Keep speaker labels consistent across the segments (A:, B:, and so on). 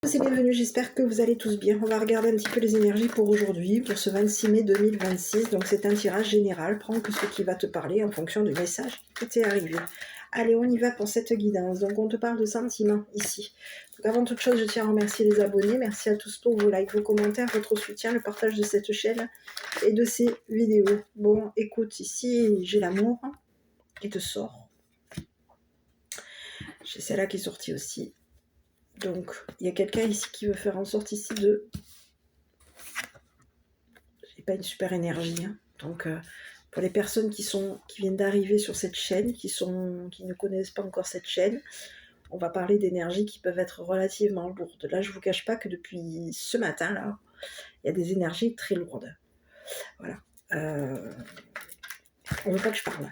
A: C'est bienvenue, j'espère que vous allez tous bien. On va regarder un petit peu les énergies pour aujourd'hui, pour ce 26 mai 2026. Donc c'est un tirage général, prends que ce qui va te parler en fonction du message qui t'est arrivé. Allez, on y va pour cette guidance. Donc on te parle de sentiments ici. Donc avant toute chose, je tiens à remercier les abonnés. Merci à tous pour vos likes, vos commentaires, votre soutien, le partage de cette chaîne et de ces vidéos. Bon, écoute, ici j'ai l'amour qui te sort. J'ai celle-là qui est sortie aussi. Donc, il y a quelqu'un ici qui veut faire en sorte ici de... J'ai pas une super énergie. Hein. Donc, pour les personnes qui viennent d'arriver sur cette chaîne, qui ne connaissent pas encore cette chaîne, on va parler d'énergies qui peuvent être relativement lourdes. Là, je vous cache pas que depuis ce matin, là, il y a des énergies très lourdes. Voilà. On veut pas que je parle.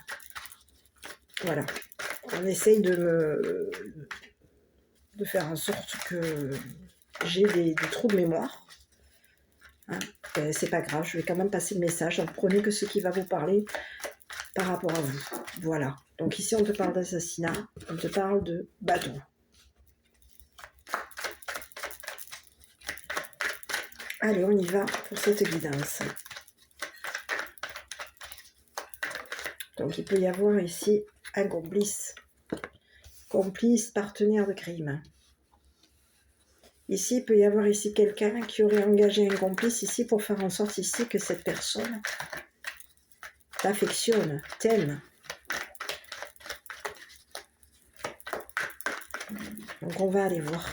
A: Voilà. On essaye de faire en sorte que j'ai des trous de mémoire. Hein, c'est pas grave, je vais quand même passer le message. Donc prenez que ce qui va vous parler par rapport à vous. Voilà. Donc ici on te parle d'assassinat, on te parle de bateau. Allez, on y va pour cette guidance. Donc il peut y avoir ici un complice. Complice, partenaire de crime. Ici, il peut y avoir ici quelqu'un qui aurait engagé un complice ici pour faire en sorte ici que cette personne t'affectionne, t'aime. Donc on va aller voir.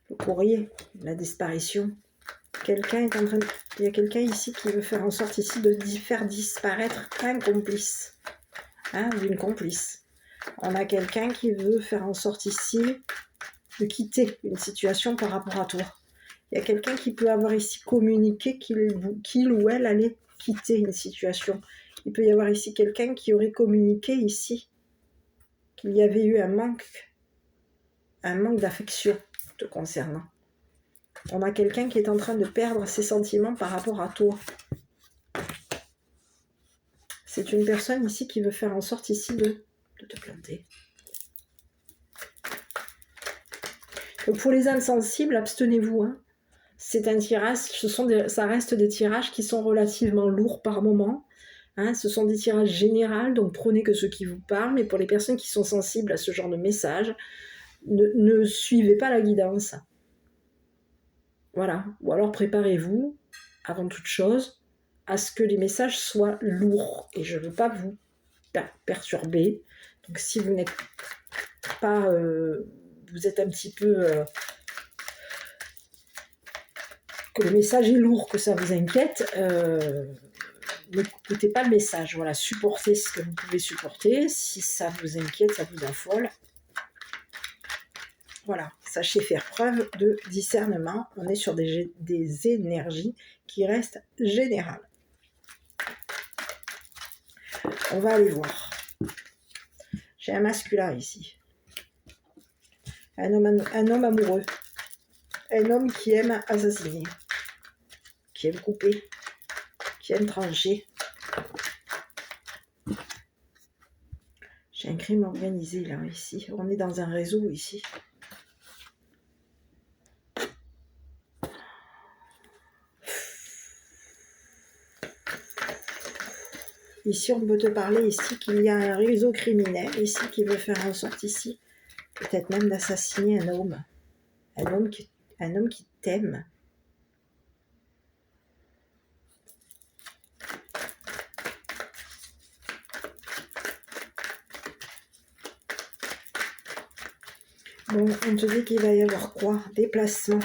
A: Le courrier, la disparition. Quelqu'un est en train de... Il y a quelqu'un ici qui veut faire en sorte ici de faire disparaître un complice. Hein, ou une complice. On a quelqu'un qui veut faire en sorte ici de quitter une situation par rapport à toi. Il y a quelqu'un qui peut avoir ici communiqué qu'il ou elle allait quitter une situation. Il peut y avoir ici quelqu'un qui aurait communiqué ici qu'il y avait eu un manque d'affection te concernant. On a quelqu'un qui est en train de perdre ses sentiments par rapport à toi. C'est une personne ici qui veut faire en sorte ici de te planter. Donc pour les insensibles, abstenez-vous. Hein. C'est un tirage, ça reste des tirages qui sont relativement lourds par moment. Hein, ce sont des tirages généraux, donc prenez que ceux qui vous parlent. Mais pour les personnes qui sont sensibles à ce genre de message, ne suivez pas la guidance. Voilà. Ou alors préparez-vous, avant toute chose, à ce que les messages soient lourds. Et je ne veux pas vous perturber. Donc si vous n'êtes pas... vous êtes un petit peu... que le message est lourd, que ça vous inquiète, n'écoutez pas le message. Voilà, supportez ce que vous pouvez supporter. Si ça vous inquiète, ça vous affole. Voilà, sachez faire preuve de discernement. On est sur des énergies qui restent générales. On va aller voir. J'ai un masculin ici. Un homme amoureux. Un homme qui aime assassiner. Qui aime couper. Qui aime trancher. J'ai un crime organisé là, ici. On est dans un réseau ici. Ici, on peut te parler ici qu'il y a un réseau criminel ici qui veut faire en sorte ici, peut-être même d'assassiner un homme. Un homme qui t'aime. Bon, on te dit qu'il va y avoir quoi? Déplacement.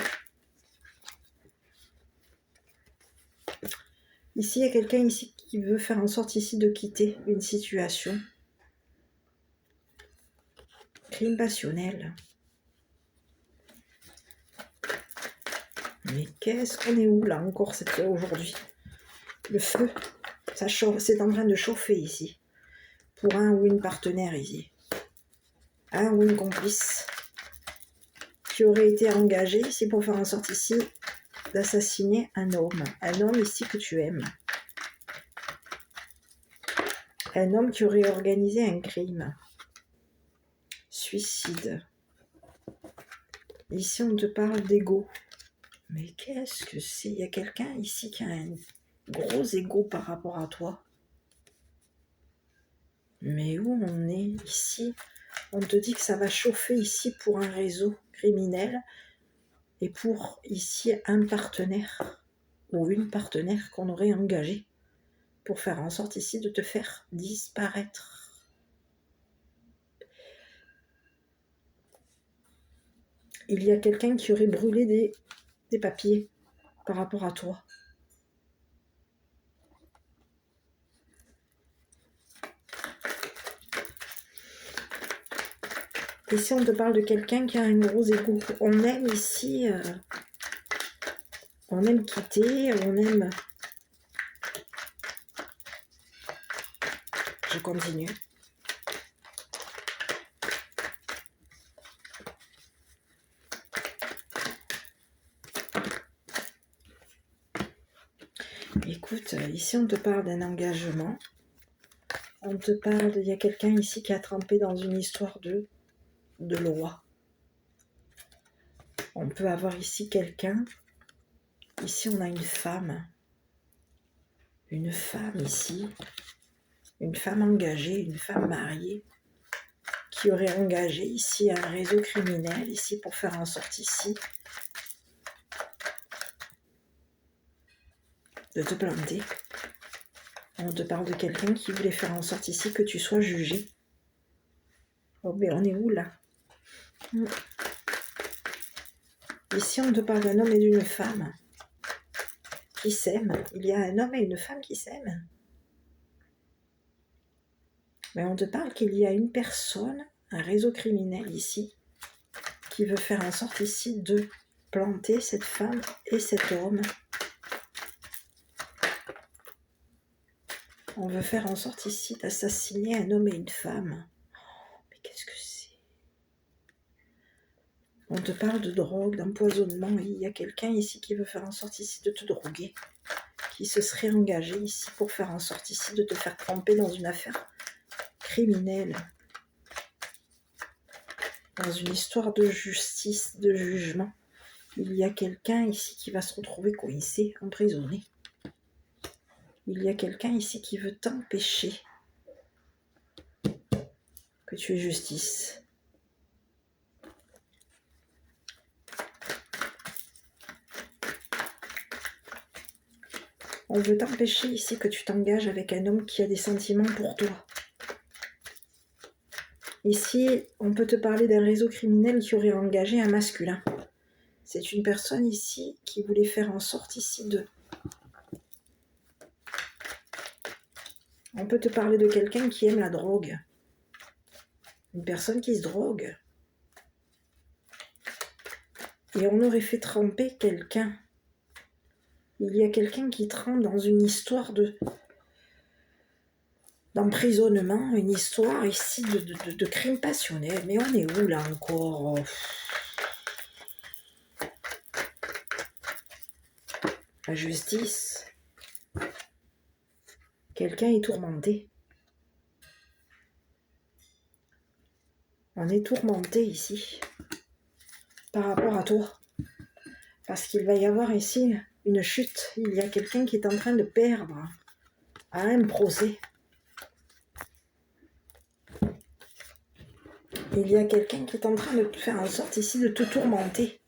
A: Ici, il y a quelqu'un ici qui veut faire en sorte ici de quitter une situation. Crime passionnel. Mais qu'est-ce qu'on est où là encore aujourd'hui? Le feu, ça chauffe, c'est en train de chauffer ici. Pour un ou une partenaire ici. Un ou une complice. Qui aurait été engagé ici pour faire en sorte ici d'assassiner un homme ici que tu aimes, un homme qui aurait organisé un crime, suicide, Ici, on te parle d'ego. Mais qu'est-ce que c'est? Il y a quelqu'un ici qui a un gros ego par rapport à toi. Mais où on est ici? On te dit que ça va chauffer ici pour un réseau criminel et pour ici un partenaire ou une partenaire qu'on aurait engagé pour faire en sorte ici de te faire disparaître. Il y a quelqu'un qui aurait brûlé des papiers par rapport à toi. Ici, on te parle de quelqu'un qui a un gros égo. On aime ici, on aime quitter, on aime... Je continue. Écoute, ici, on te parle d'un engagement. On te parle, il y a quelqu'un ici qui a trempé dans une histoire de loi. On peut avoir ici quelqu'un. Ici, on a une femme. Une femme ici. Une femme engagée, une femme mariée qui aurait engagé ici un réseau criminel ici pour faire en sorte ici de te planter. On te parle de quelqu'un qui voulait faire en sorte ici que tu sois jugé. Oh, mais on est où là? Ici, on te parle d'un homme et d'une femme qui s'aiment. Il y a un homme et une femme qui s'aiment. Mais on te parle qu'il y a une personne, un réseau criminel ici, qui veut faire en sorte ici de planter cette femme et cet homme. On veut faire en sorte ici d'assassiner un homme et une femme. Mais qu'est-ce que c'est? On te parle de drogue, d'empoisonnement. Il y a quelqu'un ici qui veut faire en sorte ici de te droguer, qui se serait engagé ici pour faire en sorte ici de te faire tremper dans une affaire criminelle, dans une histoire de justice, de jugement. Il y a quelqu'un ici qui va se retrouver coincé, emprisonné. Il y a quelqu'un ici qui veut t'empêcher que tu aies justice. On veut t'empêcher ici que tu t'engages avec un homme qui a des sentiments pour toi. Ici, on peut te parler d'un réseau criminel qui aurait engagé un masculin. C'est une personne ici qui voulait faire en sorte ici de... On peut te parler de quelqu'un qui aime la drogue. Une personne qui se drogue. Et on aurait fait tremper quelqu'un. Il y a quelqu'un qui trempe dans une histoire d'emprisonnement, une histoire ici de crime passionnel. Mais on est où là encore? La justice. Quelqu'un est tourmenté. On est tourmenté ici par rapport à toi. Parce qu'il va y avoir ici une chute. Il y a quelqu'un qui est en train de perdre à un procès. Il y a quelqu'un qui est en train de faire en sorte ici de te tourmenter.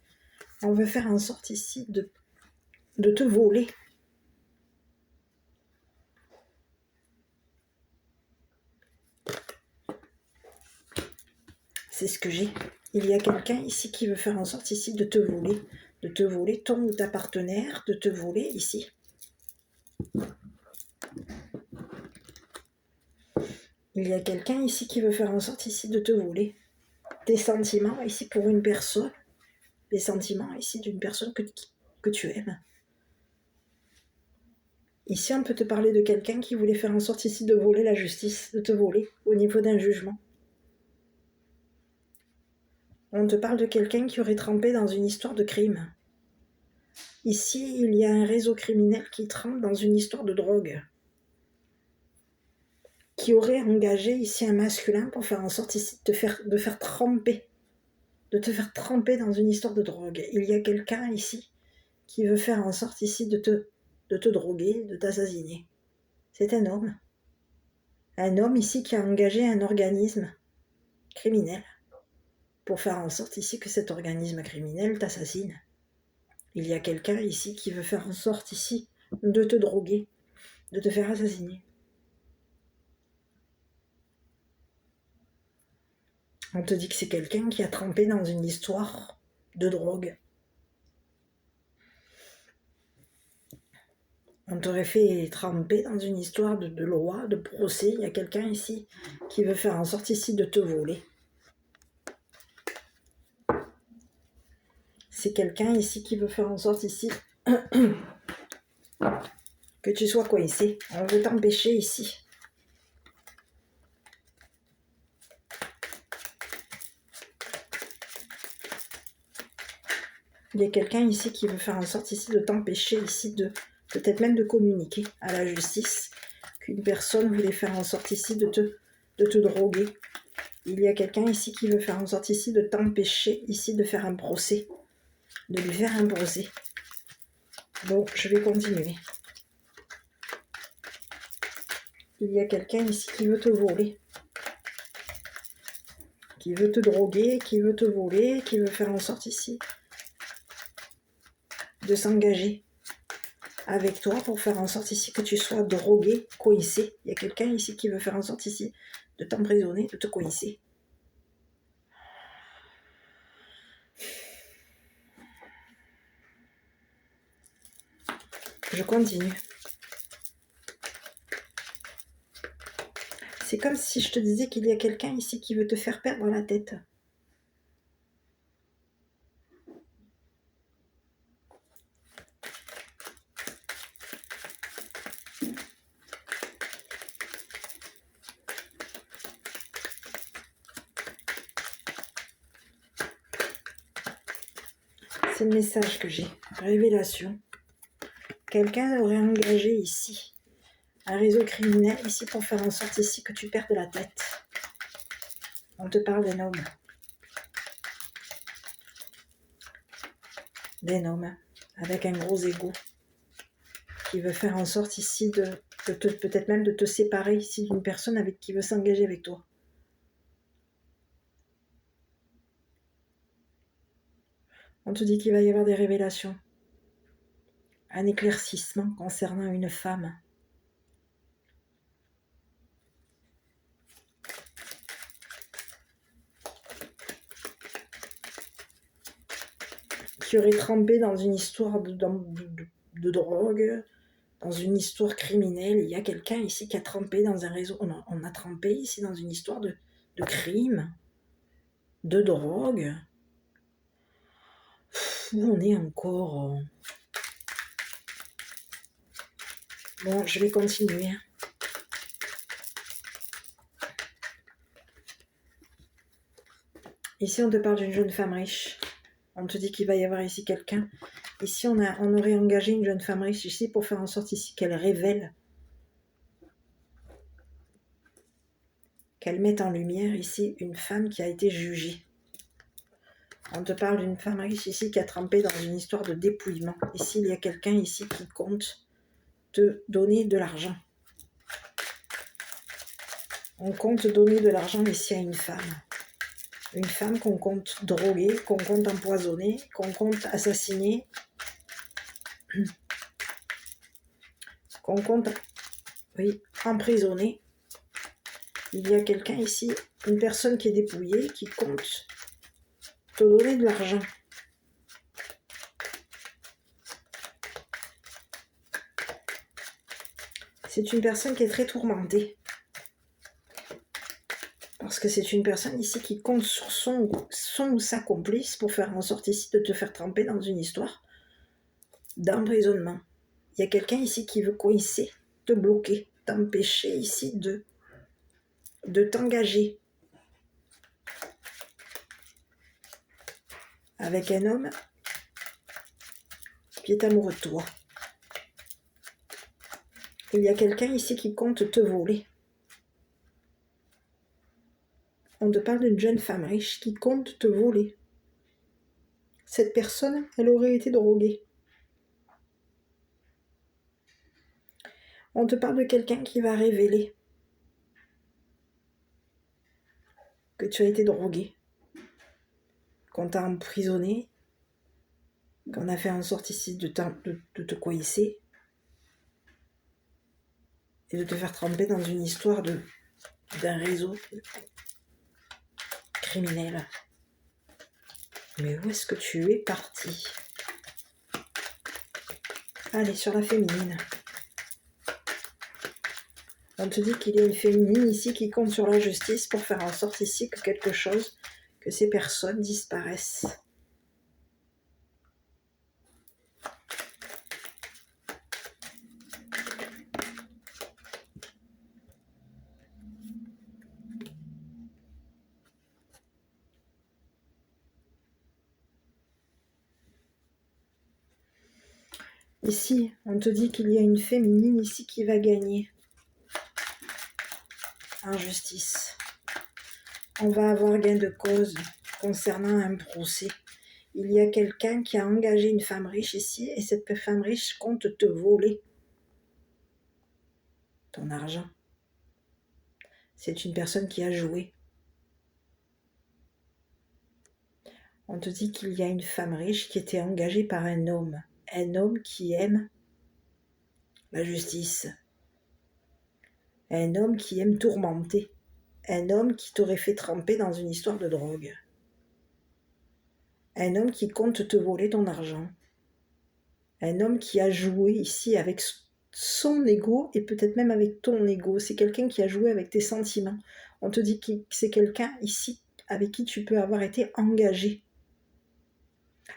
A: On veut faire en sorte ici de te voler. C'est ce que j'ai. Il y a quelqu'un ici qui veut faire en sorte ici de te voler ton ou ta partenaire, de te voler ici. Il y a quelqu'un ici qui veut faire en sorte ici de te voler tes sentiments ici pour une personne, les sentiments ici d'une personne que tu aimes. Ici, on peut te parler de quelqu'un qui voulait faire en sorte ici de voler la justice, de te voler au niveau d'un jugement. On te parle de quelqu'un qui aurait trempé dans une histoire de crime. Ici, il y a un réseau criminel qui trempe dans une histoire de drogue. Qui aurait engagé ici un masculin pour faire en sorte ici de faire tremper de te faire tremper dans une histoire de drogue. Il y a quelqu'un ici qui veut faire en sorte ici de te droguer, de t'assassiner. C'est un homme. Un homme ici qui a engagé un organisme criminel pour faire en sorte ici que cet organisme criminel t'assassine. Il y a quelqu'un ici qui veut faire en sorte ici de te droguer, de te faire assassiner. On te dit que c'est quelqu'un qui a trempé dans une histoire de drogue. On t'aurait fait tremper dans une histoire de loi, de procès. Il y a quelqu'un ici qui veut faire en sorte ici de te voler. C'est quelqu'un ici qui veut faire en sorte ici que tu sois coincé. On veut t'empêcher ici. Il y a quelqu'un ici qui veut faire en sorte ici de t'empêcher ici de peut-être même de communiquer à la justice qu'une personne voulait faire en sorte ici de te droguer. Il y a quelqu'un ici qui veut faire en sorte ici de t'empêcher ici de faire un procès, de lui faire un procès. Bon, je vais continuer. Il y a quelqu'un ici qui veut te voler, qui veut te droguer, qui veut te voler, qui veut faire en sorte ici de s'engager avec toi pour faire en sorte ici que tu sois drogué, coincé. Il y a quelqu'un ici qui veut faire en sorte ici de t'emprisonner, de te coincer. Je continue. C'est comme si je te disais qu'il y a quelqu'un ici qui veut te faire perdre la tête. C'est le message que j'ai. Révélation. Quelqu'un aurait engagé ici un réseau criminel ici pour faire en sorte ici que tu perdes la tête. On te parle d'un homme. D'un homme avec un gros ego qui veut faire en sorte ici peut-être même de te séparer ici d'une personne avec qui veut s'engager avec toi. On te dit qu'il va y avoir des révélations, un éclaircissement concernant une femme. Qui aurait trempé dans une histoire de drogue, dans une histoire criminelle. Il y a quelqu'un ici qui a trempé dans un réseau. On a trempé ici dans une histoire de crime, de drogue. Où on est encore? Bon, je vais continuer. Ici, on te parle d'une jeune femme riche. On te dit qu'il va y avoir ici quelqu'un. Ici, on aurait engagé une jeune femme riche ici pour faire en sorte ici qu'elle révèle, qu'elle mette en lumière ici une femme qui a été jugée. On te parle d'une femme riche ici qui a trempé dans une histoire de dépouillement. Ici, il y a quelqu'un ici qui compte te donner de l'argent. On compte donner de l'argent ici à une femme. Une femme qu'on compte droguer, qu'on compte empoisonner, qu'on compte assassiner, qu'on compte, oui, emprisonner. Il y a quelqu'un ici, une personne qui est dépouillée, qui compte te donner de l'argent. C'est une personne qui est très tourmentée. Parce que c'est une personne ici qui compte sur son ou sa complice pour faire en sorte ici de te faire tremper dans une histoire d'emprisonnement. Il y a quelqu'un ici qui veut coincer, te bloquer, t'empêcher ici de t'engager avec un homme qui est amoureux de toi. Il y a quelqu'un ici qui compte te voler. On te parle d'une jeune femme riche qui compte te voler. Cette personne, elle aurait été droguée. On te parle de quelqu'un qui va révéler que tu as été drogué, qu'on t'a emprisonné, qu'on a fait en sorte ici de te coincer et de te faire tremper dans une histoire d'un réseau criminel. Mais où est-ce que tu es parti? Allez, sur la féminine. On te dit qu'il y a une féminine ici qui compte sur la justice pour faire en sorte ici que quelque chose, que ces personnes disparaissent. Ici, on te dit qu'il y a une féminine ici qui va gagner en justice. On va avoir gain de cause concernant un procès. Il y a quelqu'un qui a engagé une femme riche ici et cette femme riche compte te voler ton argent. C'est une personne qui a joué. On te dit qu'il y a une femme riche qui était engagée par un homme qui aime la justice, un homme qui aime tourmenter, un homme qui t'aurait fait tremper dans une histoire de drogue, un homme qui compte te voler ton argent, un homme qui a joué ici avec son ego et peut-être même avec ton ego. C'est quelqu'un qui a joué avec tes sentiments. On te dit que c'est quelqu'un ici avec qui tu peux avoir été engagé.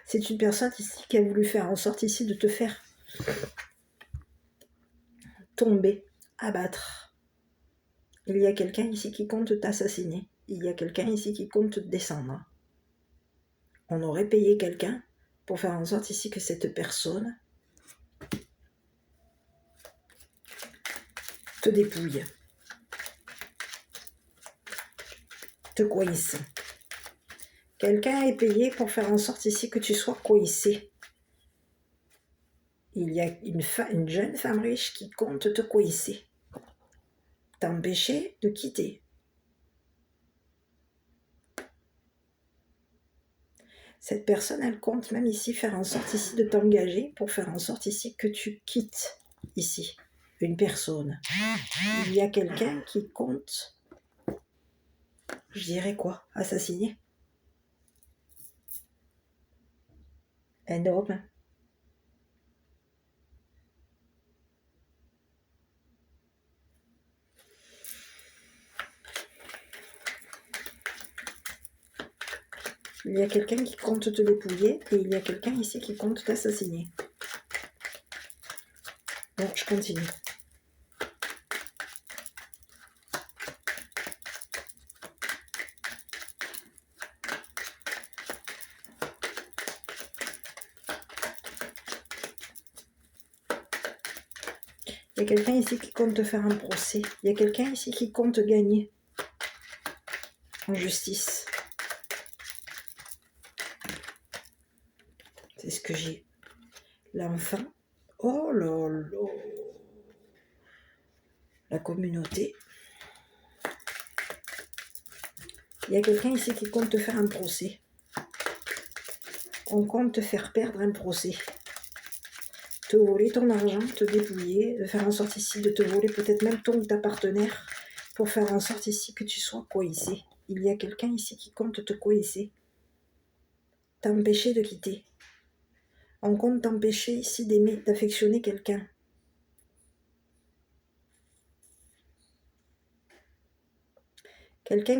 A: C'est une personne ici qui a voulu faire en sorte ici de te faire tomber, abattre. Il y a quelqu'un ici qui compte t'assassiner. Il y a quelqu'un ici qui compte te descendre. On aurait payé quelqu'un pour faire en sorte ici que cette personne te dépouille, te coince. Quelqu'un est payé pour faire en sorte ici que tu sois coincé. Il y a une jeune femme riche qui compte te coincer, t'empêcher de quitter. Cette personne, elle compte même ici faire en sorte ici de t'engager pour faire en sorte ici que tu quittes ici une personne. Il y a quelqu'un qui compte, je dirais quoi, assassiner. Un homme. Il y a quelqu'un qui compte te dépouiller et il y a quelqu'un ici qui compte t'assassiner. Bon, je continue. Il y a quelqu'un ici qui compte te faire un procès. Il y a quelqu'un ici qui compte gagner en justice. C'est ce que j'ai. L'enfant. Oh là là. La communauté. Il y a quelqu'un ici qui compte te faire un procès. On compte te faire perdre un procès. Te voler ton argent, te dépouiller, de faire en sorte ici de te voler peut-être même ton ou ta partenaire pour faire en sorte ici que tu sois coincé. Il y a quelqu'un ici qui compte te coincer, t'empêcher de quitter. On compte t'empêcher ici d'aimer, d'affectionner quelqu'un. Quelqu'un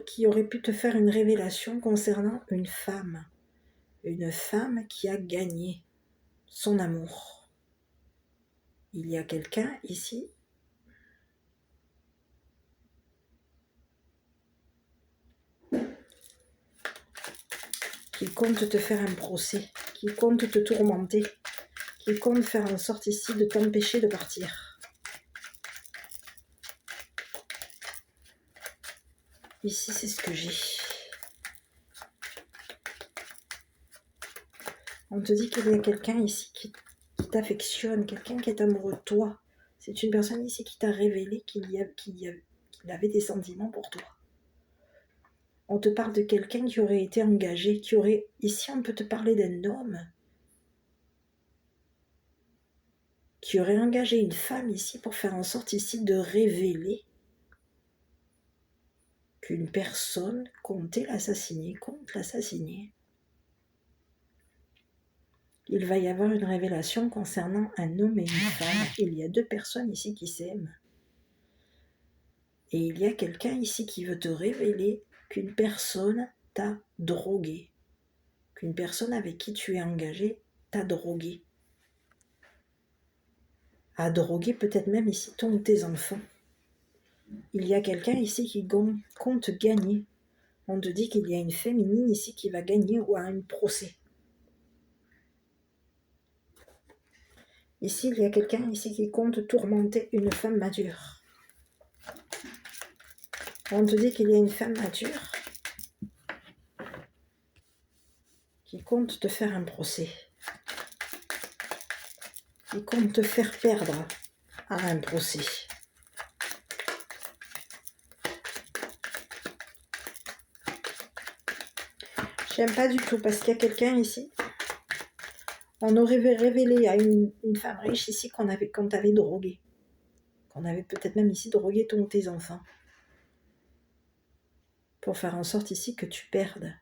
A: qui aurait pu te faire une révélation concernant une femme qui a gagné son amour. Il y a quelqu'un ici qui compte te faire un procès, qui compte te tourmenter, qui compte faire en sorte ici de t'empêcher de partir. Ici, c'est ce que j'ai. On te dit qu'il y a quelqu'un ici qui t'affectionne, quelqu'un qui est amoureux de toi. C'est une personne ici qui t'a révélé qu'il avait des sentiments pour toi. On te parle de quelqu'un qui aurait été engagé, ici on peut te parler d'un homme qui aurait engagé une femme ici pour faire en sorte ici de révéler qu'une personne comptait l'assassiner, compte l'assassiner. Il va y avoir une révélation concernant un homme et une femme. Il y a deux personnes ici qui s'aiment. Et il y a quelqu'un ici qui veut te révéler qu'une personne t'a drogué. Qu'une personne avec qui tu es engagé t'a drogué. A drogué peut-être même ici ton ou tes enfants. Il y a quelqu'un ici qui compte gagner. On te dit qu'il y a une féminine ici qui va gagner ou à un procès. Ici, il y a quelqu'un ici qui compte tourmenter une femme mature. On te dit qu'il y a une femme mature qui compte te faire un procès. Qui compte te faire perdre à un procès. J'aime pas du tout parce qu'il y a quelqu'un ici. On aurait révélé à une femme riche ici qu'on t'avait drogué. Qu'on avait peut-être même ici drogué ton ou tes enfants. Pour faire en sorte ici que tu perdes.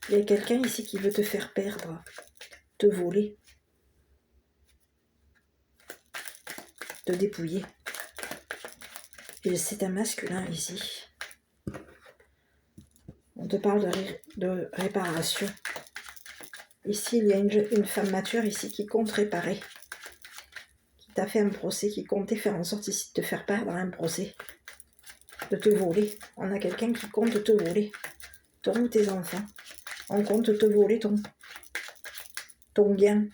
A: Il y a quelqu'un ici qui veut te faire perdre, te voler, te dépouiller. Et c'est un masculin ici. On te parle de réparation. Ici, il y a une femme mature ici qui compte réparer. Qui t'a fait un procès, qui comptait faire en sorte ici de te faire perdre un procès. De te voler. On a quelqu'un qui compte te voler. Toi ou tes enfants. On compte te voler ton gain.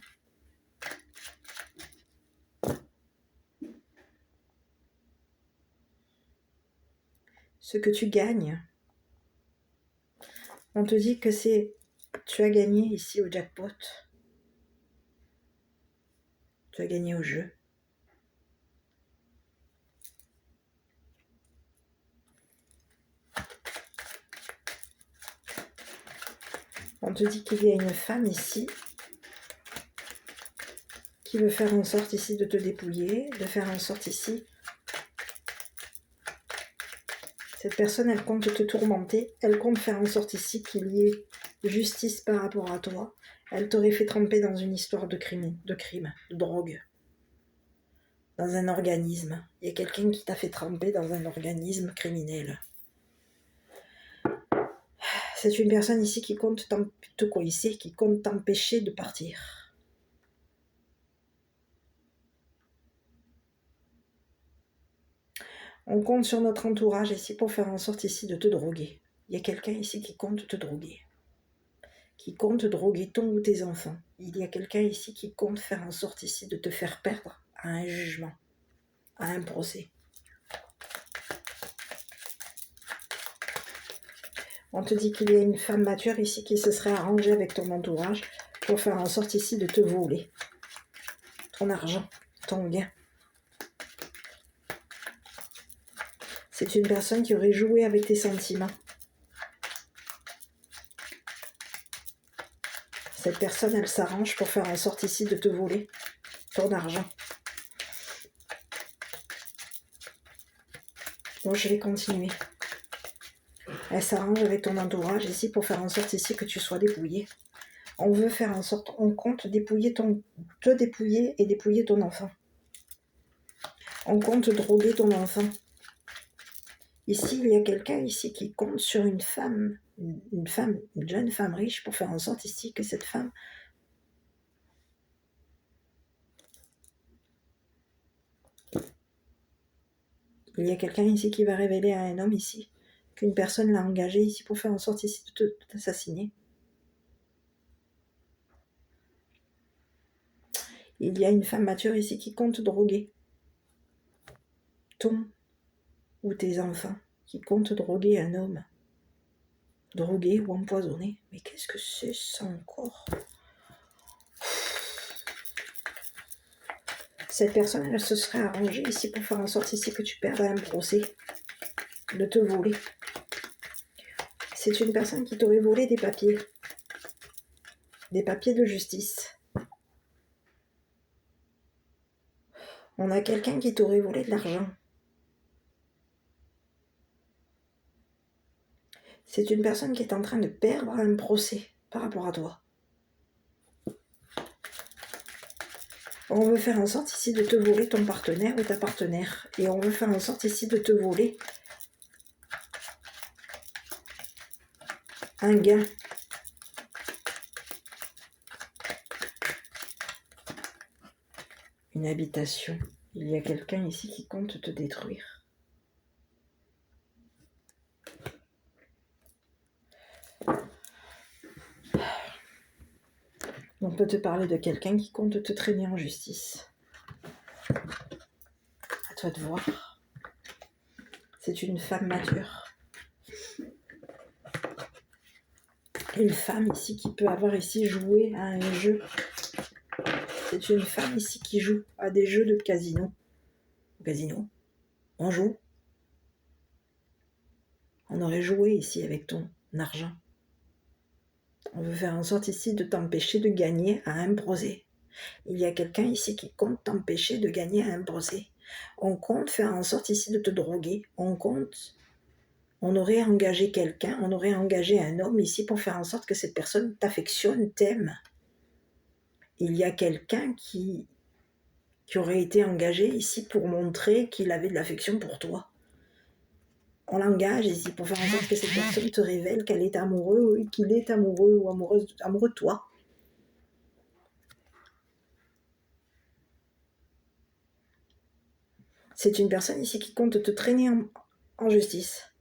A: Ce que tu gagnes. On te dit que tu as gagné ici au jackpot. Tu as gagné au jeu. On te dit qu'il y a une femme ici qui veut faire en sorte ici de te dépouiller, de faire en sorte ici. Cette personne, elle compte te tourmenter, elle compte faire en sorte ici qu'il y ait justice par rapport à toi. Elle t'aurait fait tremper dans une histoire de crime, de drogue, dans un organisme. Il y a quelqu'un qui t'a fait tremper dans un organisme criminel. C'est une personne ici qui compte te coincer, qui compte t'empêcher de partir. On compte sur notre entourage ici pour faire en sorte ici de te droguer. Il y a quelqu'un ici qui compte te droguer. Qui compte droguer ton ou tes enfants. Il y a quelqu'un ici qui compte faire en sorte ici de te faire perdre à un jugement, à un procès. On te dit qu'il y a une femme mature ici qui se serait arrangée avec ton entourage pour faire en sorte ici de te voler ton argent, ton gain. C'est une personne qui aurait joué avec tes sentiments. Cette personne, elle s'arrange pour faire en sorte ici de te voler ton argent. Bon, je vais continuer. Elle s'arrange avec ton entourage ici pour faire en sorte ici que tu sois dépouillé. On veut faire en sorte, on compte te dépouiller et dépouiller ton enfant. On compte droguer ton enfant. Ici, il y a quelqu'un ici qui compte sur une jeune femme riche pour faire en sorte ici que cette femme il y a quelqu'un ici qui va révéler à un homme ici qu'une personne l'a engagé ici pour faire en sorte ici de t'assassiner. Il y a une femme mature ici qui compte droguer ton ou tes enfants qui compte droguer un homme. Droguer ou empoisonner. Mais qu'est-ce que c'est ça encore? Cette personne, elle se serait arrangée ici pour faire en sorte ici que tu perdes un procès, de te voler. C'est une personne qui t'aurait volé des papiers de justice. On a quelqu'un qui t'aurait volé de l'argent. C'est une personne qui est en train de perdre un procès par rapport à toi. On veut faire en sorte ici de te voler ton partenaire ou ta partenaire. Et on veut faire en sorte ici de te voler un gain. Une habitation. Il y a quelqu'un ici qui compte te détruire. On peut te parler de quelqu'un qui compte te traîner en justice. À toi de voir. C'est une femme mature. Une femme ici qui peut avoir ici joué à un jeu. C'est une femme ici qui joue à des jeux de casino. Casino. On joue. On aurait joué ici avec ton argent. On veut faire en sorte ici de t'empêcher de gagner à un procès. Il y a quelqu'un ici qui compte t'empêcher de gagner à un procès. On compte faire en sorte ici de te droguer. On aurait engagé quelqu'un, on aurait engagé un homme ici pour faire en sorte que cette personne t'affectionne, t'aime. Il y a quelqu'un qui aurait été engagé ici pour montrer qu'il avait de l'affection pour toi. On l'engage ici pour faire en sorte que cette personne te révèle qu'elle est amoureuse, qu'il est amoureux ou amoureux de toi. C'est une personne ici qui compte te traîner en justice.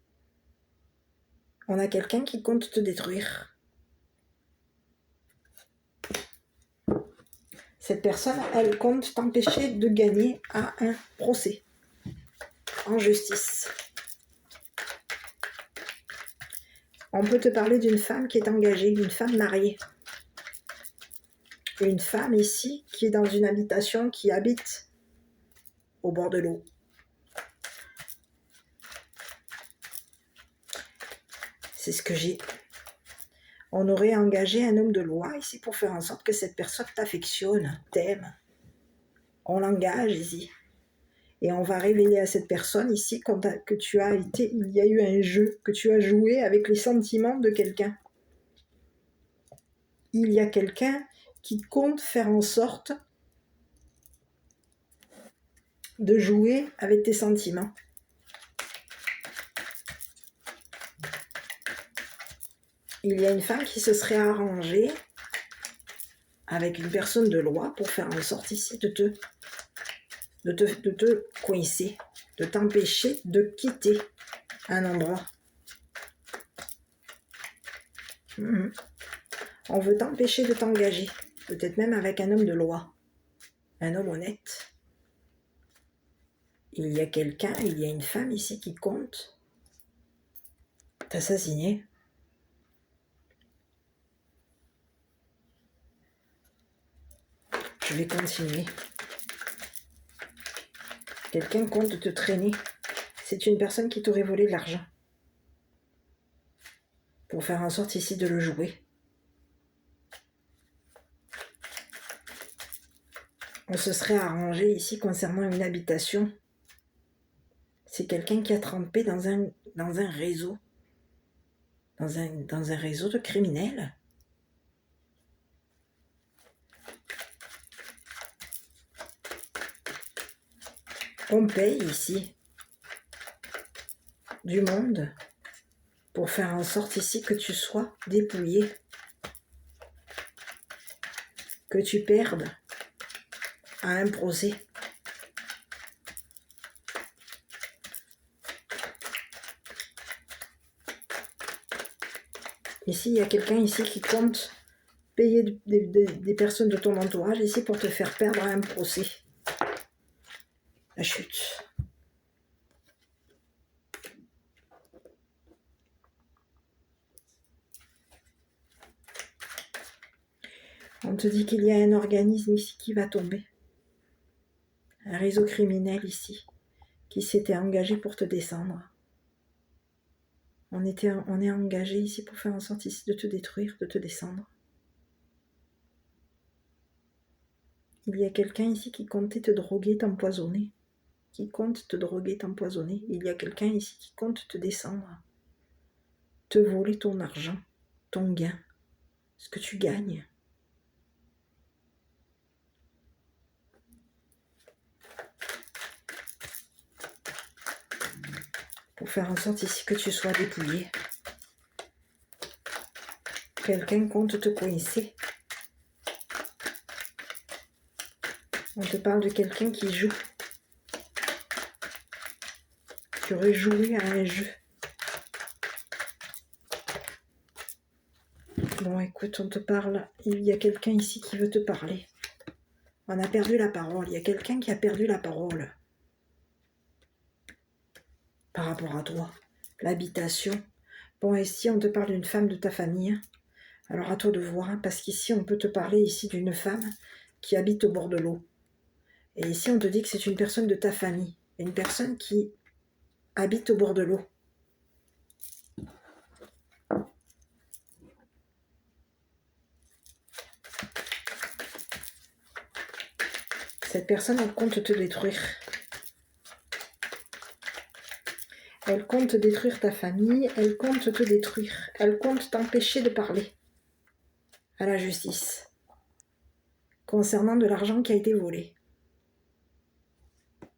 A: On a quelqu'un qui compte te détruire. Cette personne, elle compte t'empêcher de gagner à un procès en justice. On peut te parler d'une femme qui est engagée, d'une femme mariée. Une femme ici qui est dans une habitation, qui habite au bord de l'eau. C'est ce que j'ai. On aurait engagé un homme de loi ici pour faire en sorte que cette personne t'affectionne, t'aime. On l'engage ici. Et on va révéler à cette personne ici que tu as été, il y a eu un jeu, que tu as joué avec les sentiments de quelqu'un. Il y a quelqu'un qui compte faire en sorte de jouer avec tes sentiments. Il y a une femme qui se serait arrangée avec une personne de loi pour faire en sorte ici de te coincer, de t'empêcher de quitter un endroit. On veut t'empêcher de t'engager, peut-être même avec un homme de loi, un homme honnête. Il y a quelqu'un, il y a une femme ici qui compte t'assassiner. Je vais continuer. Quelqu'un compte te traîner. C'est une personne qui t'aurait volé de l'argent. Pour faire en sorte ici de le jouer. On se serait arrangé ici concernant une habitation. C'est quelqu'un qui a trempé dans un réseau. Dans un réseau de criminels. On paye ici du monde pour faire en sorte ici que tu sois dépouillé, que tu perdes à un procès. Ici, il y a quelqu'un ici qui compte payer des personnes de ton entourage ici pour te faire perdre à un procès. La chute. On te dit qu'il y a un organisme ici qui va tomber. Un réseau criminel ici, qui s'était engagé pour te descendre. On est engagé ici pour faire en sorte ici de te détruire, de te descendre. Il y a quelqu'un ici qui comptait te droguer, t'empoisonner. Qui compte te droguer, t'empoisonner. Il y a quelqu'un ici qui compte te descendre. Te voler ton argent, ton gain, ce que tu gagnes. Pour faire en sorte ici que tu sois dépouillé. Quelqu'un compte te coincer. On te parle de quelqu'un qui joue. Tu aurais joué à un jeu. Bon, écoute, on te parle. Il y a quelqu'un ici qui veut te parler. On a perdu la parole. Il y a quelqu'un qui a perdu la parole. Par rapport à toi. L'habitation. Bon, et si on te parle d'une femme de ta famille, alors à toi de voir, hein, parce qu'ici, on peut te parler ici d'une femme qui habite au bord de l'eau. Et ici, on te dit que c'est une personne de ta famille. Une personne qui habite au bord de l'eau. Cette personne, elle compte te détruire. Elle compte détruire ta famille, elle compte te détruire. Elle compte t'empêcher de parler à la justice concernant de l'argent qui a été volé.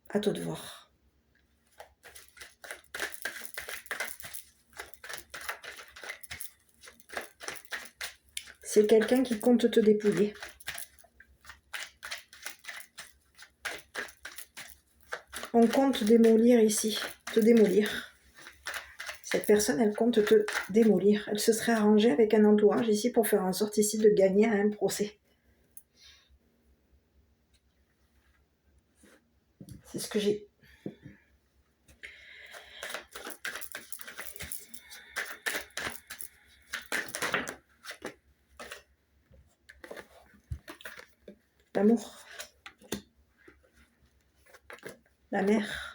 A: À toi de voir. C'est quelqu'un qui compte te dépouiller. On compte démolir ici, te démolir. Cette personne, elle compte te démolir. Elle se serait arrangée avec un entourage ici pour faire en sorte ici de gagner à un procès. C'est ce que j'ai. L'amour. La mer.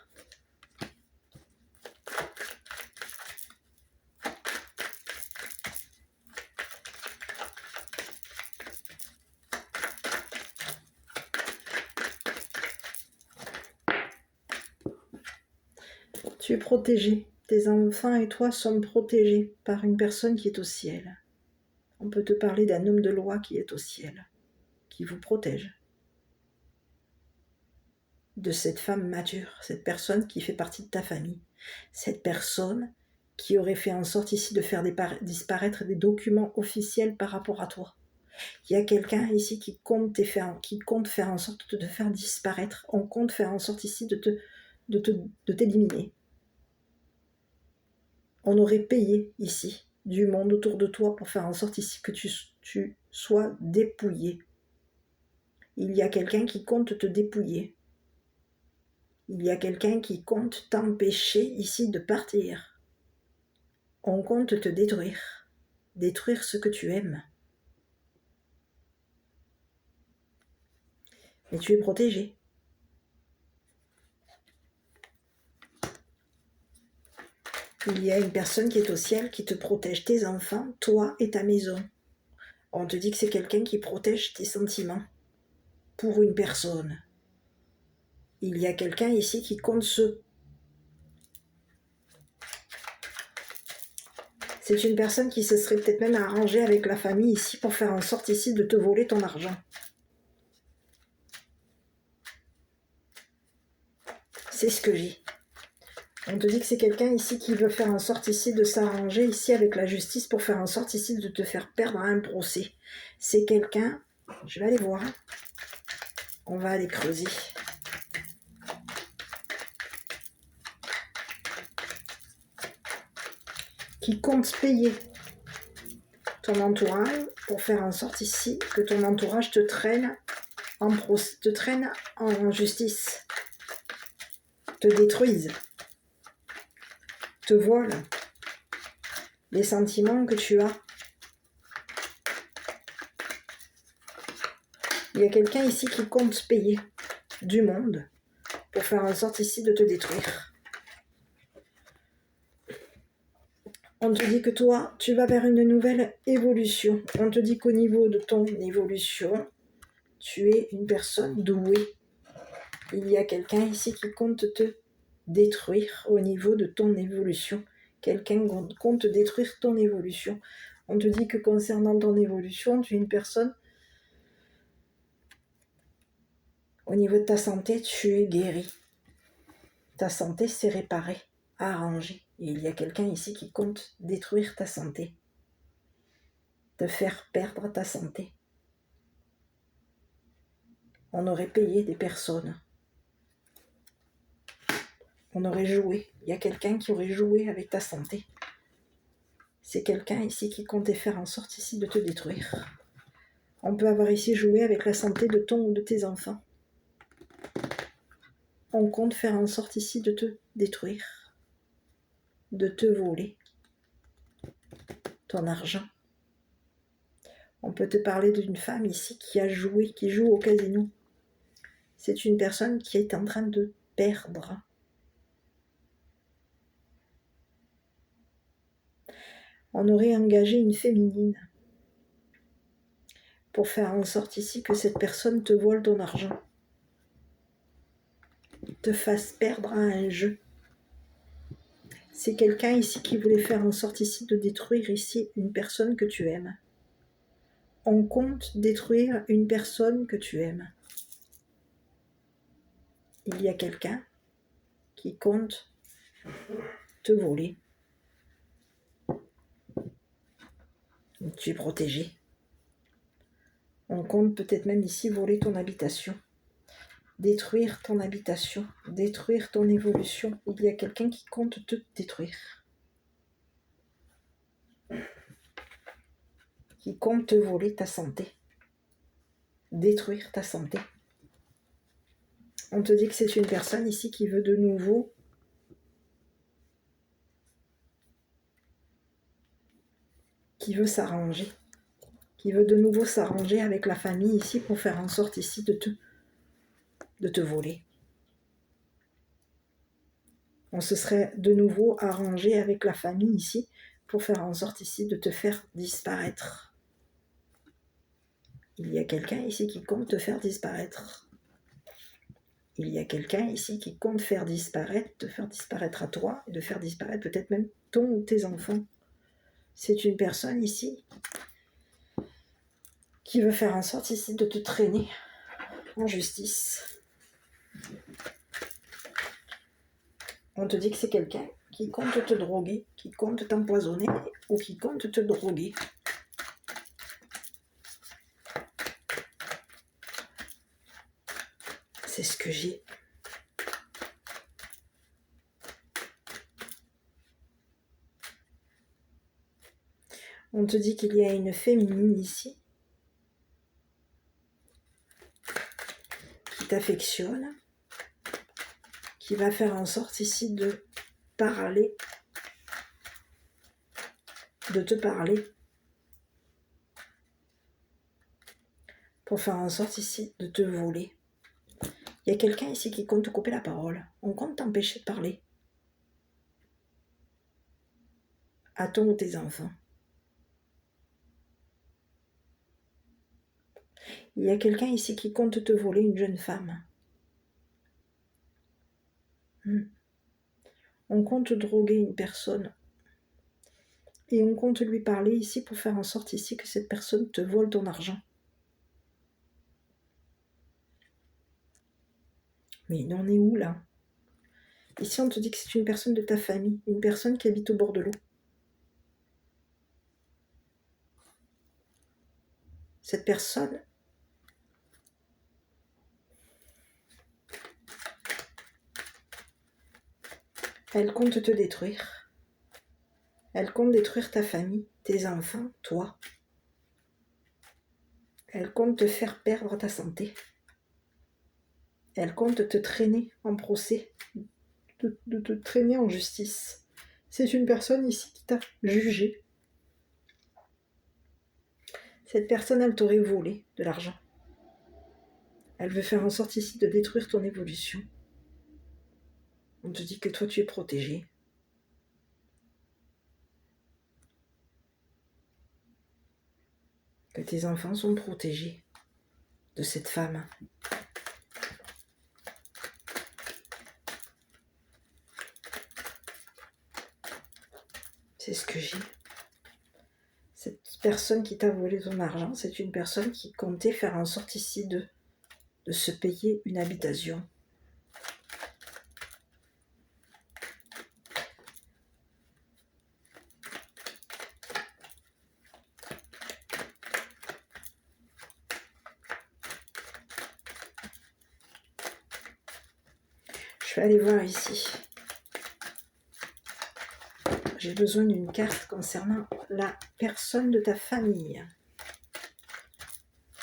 A: Tu es protégé. Tes enfants et toi sommes protégés par une personne qui est au ciel. On peut te parler d'un homme de loi qui est au ciel, qui vous protège. De cette femme mature, cette personne qui fait partie de ta famille, cette personne qui aurait fait en sorte ici de faire disparaître des documents officiels par rapport à toi. Il y a quelqu'un ici qui compte faire en sorte de te faire disparaître. On compte faire en sorte ici de t'éliminer. On aurait payé ici du monde autour de toi pour faire en sorte ici que tu sois dépouillé. Il y a quelqu'un qui compte te dépouiller. Il y a quelqu'un qui compte t'empêcher ici de partir. On compte te détruire. Détruire ce que tu aimes. Mais tu es protégé. Il y a une personne qui est au ciel qui te protège, tes enfants, toi et ta maison. On te dit que c'est quelqu'un qui protège tes sentiments pour une personne. Il y a quelqu'un ici qui compte C'est une personne qui se serait peut-être même arrangée avec la famille ici pour faire en sorte ici de te voler ton argent. C'est ce que j'ai. On te dit que c'est quelqu'un ici qui veut faire en sorte ici de s'arranger ici avec la justice pour faire en sorte ici de te faire perdre un procès. C'est quelqu'un, je vais aller voir, on va aller creuser. Qui compte payer ton entourage pour faire en sorte ici que ton entourage te traîne en justice, te détruise, te vole les sentiments que tu as. Il y a quelqu'un ici qui compte payer du monde pour faire en sorte ici de te détruire. On te dit que toi, tu vas vers une nouvelle évolution. On te dit qu'au niveau de ton évolution, tu es une personne douée. Il y a quelqu'un ici qui compte te détruire au niveau de ton évolution. Quelqu'un compte détruire ton évolution. On te dit que concernant ton évolution, tu es une personne, au niveau de ta santé, tu es guéri. Ta santé s'est réparée, arrangée. Et il y a quelqu'un ici qui compte détruire ta santé, te faire perdre ta santé. On aurait payé des personnes. On aurait joué. Il y a quelqu'un qui aurait joué avec ta santé. C'est quelqu'un ici qui comptait faire en sorte ici de te détruire. On peut avoir ici joué avec la santé de ton ou de tes enfants. On compte faire en sorte ici de te détruire, de te voler ton argent. On peut te parler d'une femme ici qui a joué, qui joue au casino. C'est une personne qui est en train de perdre. On aurait engagé une féminine pour faire en sorte ici que cette personne te vole ton argent, te fasse perdre à un jeu. C'est quelqu'un ici qui voulait faire en sorte ici de détruire ici une personne que tu aimes. On compte détruire une personne que tu aimes. Il y a quelqu'un qui compte te voler. Tu es protégé. On compte peut-être même ici voler ton habitation. Détruire ton habitation, détruire ton évolution. Il y a quelqu'un qui compte te détruire. Qui compte te voler ta santé. Détruire ta santé. On te dit que c'est une personne ici qui veut de nouveau qui veut s'arranger. Qui veut de nouveau s'arranger avec la famille ici pour faire en sorte ici de te voler. On se serait de nouveau arrangé avec la famille ici pour faire en sorte ici de te faire disparaître. Il y a quelqu'un ici qui compte te faire disparaître. Il y a quelqu'un ici qui compte te faire disparaître à toi, et de faire disparaître peut-être même ton ou tes enfants. C'est une personne ici qui veut faire en sorte ici de te traîner en justice. On te dit que c'est quelqu'un qui compte te droguer, qui compte t'empoisonner ou qui compte te droguer. C'est ce que j'ai. On te dit qu'il y a une féminine ici qui t'affectionne, qui va faire en sorte ici de parler, de te parler, pour faire en sorte ici de te voler. Il y a quelqu'un ici qui compte te couper la parole. On compte t'empêcher de parler à ton ou tes enfants. Il y a quelqu'un ici qui compte te voler une jeune femme. On compte droguer une personne. Et on compte lui parler ici pour faire en sorte ici que cette personne te vole ton argent. Mais il en est où là? Ici on te dit que c'est une personne de ta famille, une personne qui habite au bord de l'eau. Cette personne, elle compte te détruire. Elle compte détruire ta famille, tes enfants, toi. Elle compte te faire perdre ta santé. Elle compte te traîner en procès, de te traîner en justice. C'est une personne ici qui t'a jugé. Cette personne, elle t'aurait volé de l'argent. Elle veut faire en sorte ici de détruire ton évolution. On te dit que toi, tu es protégé. Que tes enfants sont protégés de cette femme. C'est ce que j'ai. Cette personne qui t'a volé ton argent, c'est une personne qui comptait faire en sorte ici de se payer une habitation. Je vais aller voir ici. J'ai besoin d'une carte concernant la personne de ta famille.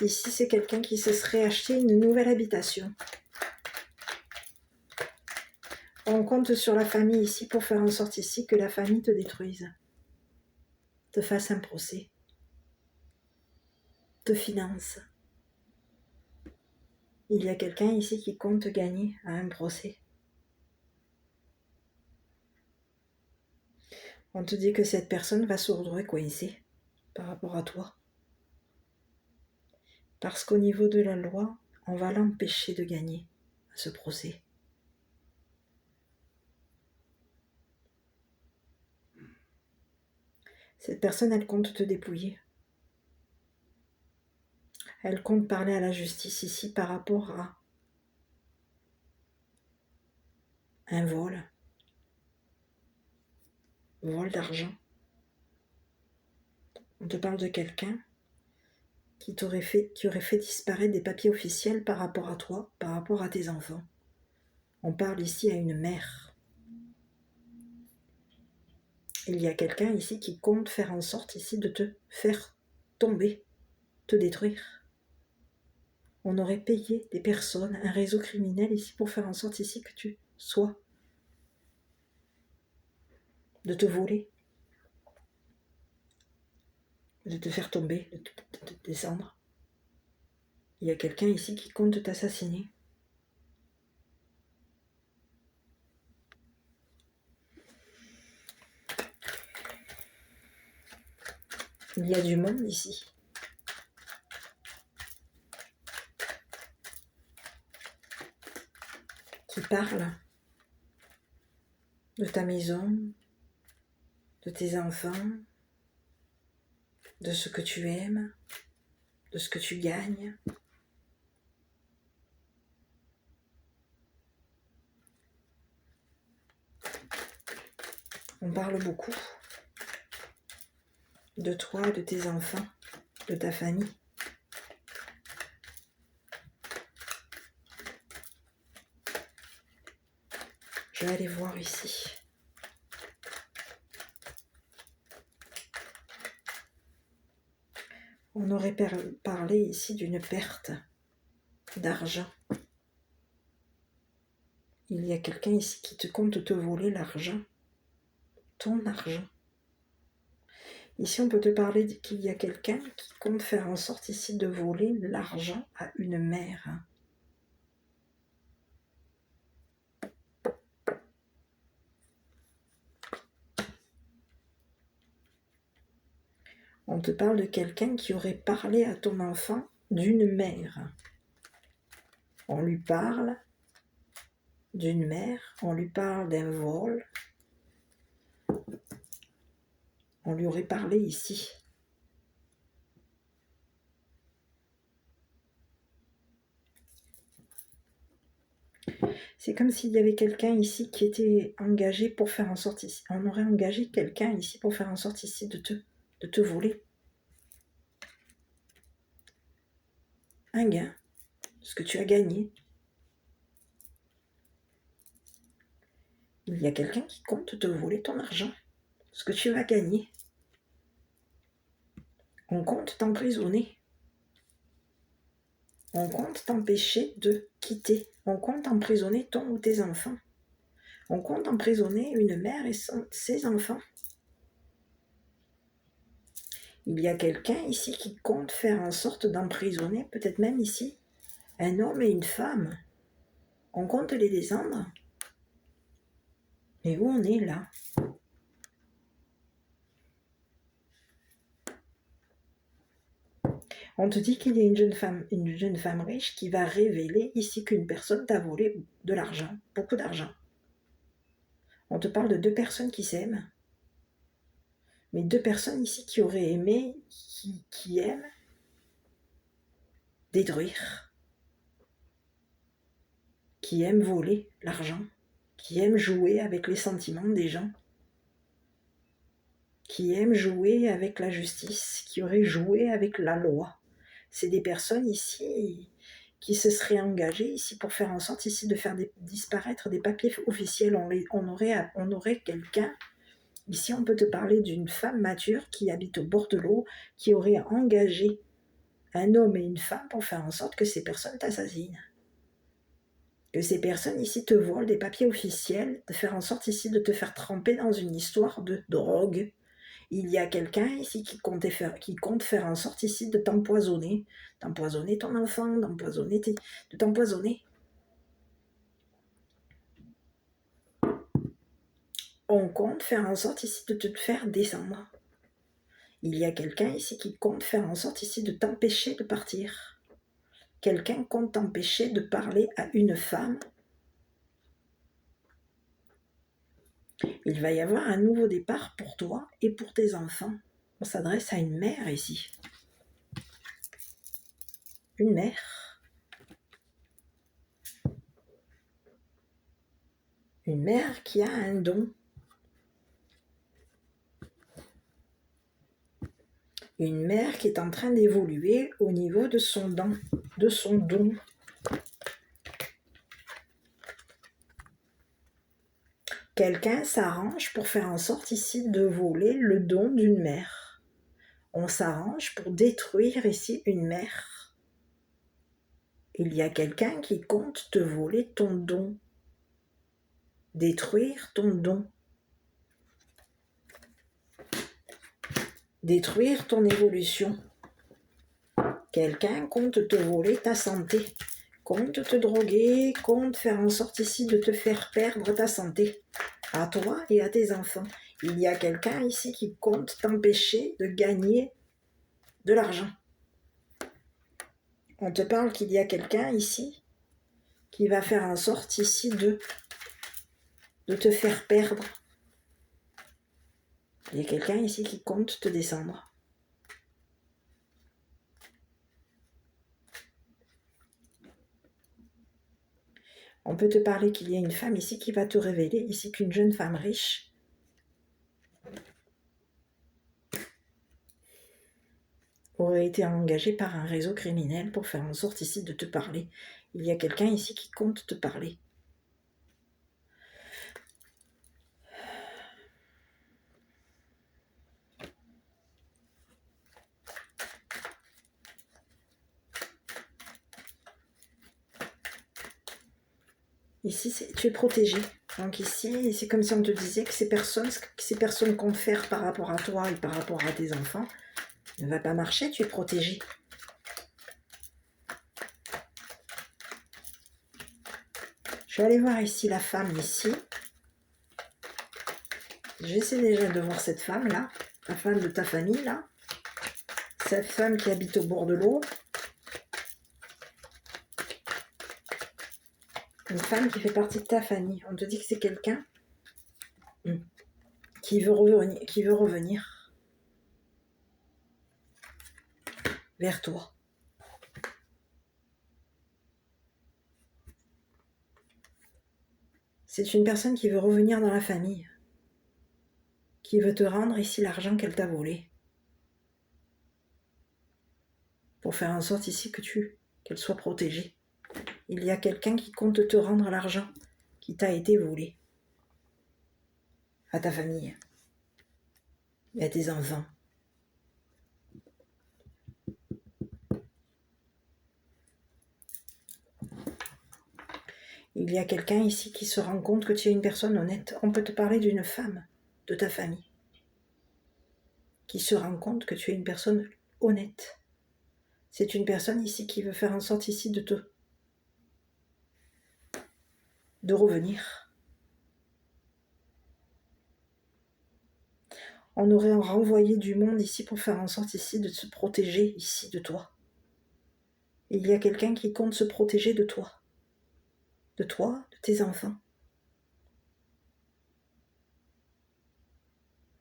A: Ici, c'est quelqu'un qui se serait acheté une nouvelle habitation. On compte sur la famille ici pour faire en sorte ici que la famille te détruise, te fasse un procès, te finance. Il y a quelqu'un ici qui compte gagner à un procès. On te dit que cette personne va se retrouver coincée par rapport à toi. Parce qu'au niveau de la loi, on va l'empêcher de gagner à ce procès. Cette personne, elle compte te dépouiller. Elle compte parler à la justice ici par rapport à un vol d'argent. On te parle de quelqu'un qui aurait fait disparaître des papiers officiels par rapport à toi, par rapport à tes enfants. On parle ici à une mère. Il y a quelqu'un ici qui compte faire en sorte ici de te faire tomber, te détruire. On aurait payé des personnes, un réseau criminel ici pour faire en sorte ici que tu sois, de te voler, de te faire tomber, de te descendre. Il y a quelqu'un ici qui compte t'assassiner. Il y a du monde ici. Qui parle de ta maison, de tes enfants, de ce que tu aimes, de ce que tu gagnes. On parle beaucoup de toi, de tes enfants, de ta famille. Je vais aller voir ici. On aurait parlé ici d'une perte d'argent. Il y a quelqu'un ici qui te compte te voler l'argent. Ton argent. Ici, on peut te parler qu'il y a quelqu'un qui compte faire en sorte ici de voler l'argent à une mère. On te parle de quelqu'un qui aurait parlé à ton enfant d'une mère. On lui parle d'une mère, on lui parle d'un vol. On lui aurait parlé ici. C'est comme s'il y avait quelqu'un ici qui était engagé pour faire en sorte ici. On aurait engagé quelqu'un ici pour faire en sorte ici de te voler. Un gain, ce que tu as gagné. Il y a quelqu'un qui compte te voler ton argent, ce que tu vas gagner. On compte t'emprisonner. On compte t'empêcher de quitter. On compte emprisonner ton ou tes enfants. On compte emprisonner une mère et ses enfants. Il y a quelqu'un ici qui compte faire en sorte d'emprisonner, peut-être même ici, Un homme et une femme. On compte les descendre. Et où on est là? On te dit qu'il y a une jeune femme riche qui va révéler ici qu'une personne t'a volé de l'argent, beaucoup d'argent. On te parle de deux personnes qui s'aiment, mais deux personnes ici qui auraient aimé, qui aiment détruire, qui aiment voler l'argent, qui aiment jouer avec les sentiments des gens, qui aiment jouer avec la justice, qui auraient joué avec la loi. C'est des personnes ici qui se seraient engagées ici pour faire en sorte ici de faire disparaître des papiers officiels. On aurait quelqu'un, ici on peut te parler d'une femme mature qui habite au bord de l'eau, qui aurait engagé un homme et une femme pour faire en sorte que ces personnes t'assassinent. Que ces personnes ici te volent des papiers officiels, de faire en sorte ici de te faire tremper dans une histoire de drogue. Il y a quelqu'un ici qui compte faire en sorte ici de t'empoisonner ton enfant, de t'empoisonner. On compte faire en sorte ici de te faire descendre. Il y a quelqu'un ici qui compte faire en sorte ici de t'empêcher de partir. Quelqu'un compte t'empêcher de parler à une femme. Il va y avoir un nouveau départ pour toi et pour tes enfants. On s'adresse à une mère ici. Une mère. Une mère qui a un don. Une mère qui est en train d'évoluer au niveau de son don. Quelqu'un s'arrange pour faire en sorte ici de voler le don d'une mère. On s'arrange pour détruire ici une mère. Il y a quelqu'un qui compte te voler ton don. Détruire ton don. Détruire ton évolution. Quelqu'un compte te voler ta santé. Compte te droguer, compte faire en sorte ici de te faire perdre ta santé. À toi et à tes enfants. Il y a quelqu'un ici qui compte t'empêcher de gagner de l'argent. On te parle qu'il y a quelqu'un ici qui va faire en sorte ici de te faire perdre. Il y a quelqu'un ici qui compte te descendre. On peut te parler qu'il y a une femme ici qui va te révéler ici qu'une jeune femme riche aurait été engagée par un réseau criminel pour faire en sorte ici de te parler. Il y a quelqu'un ici qui compte te parler. Ici, tu es protégé. Donc ici, c'est comme si on te disait que ces personnes comptent faire par rapport à toi et par rapport à tes enfants ne va pas marcher, tu es protégé. Je vais aller voir ici la femme ici. J'essaie déjà de voir cette femme-là, la femme de ta famille, là. Cette femme qui habite au bord de l'eau. Une femme qui fait partie de ta famille. On te dit que c'est quelqu'un qui veut revenir vers toi. C'est une personne qui veut revenir dans la famille, qui veut te rendre ici l'argent qu'elle t'a volé, pour faire en sorte ici qu'elle soit protégée. Il y a quelqu'un qui compte te rendre l'argent qui t'a été volé, à ta famille et à tes enfants. Il y a quelqu'un ici qui se rend compte que tu es une personne honnête. On peut te parler d'une femme de ta famille qui se rend compte que tu es une personne honnête. C'est une personne ici qui veut faire en sorte ici de de revenir. On aurait renvoyé du monde ici pour faire en sorte ici de se protéger ici de toi. Il y a quelqu'un qui compte se protéger de toi, de tes enfants.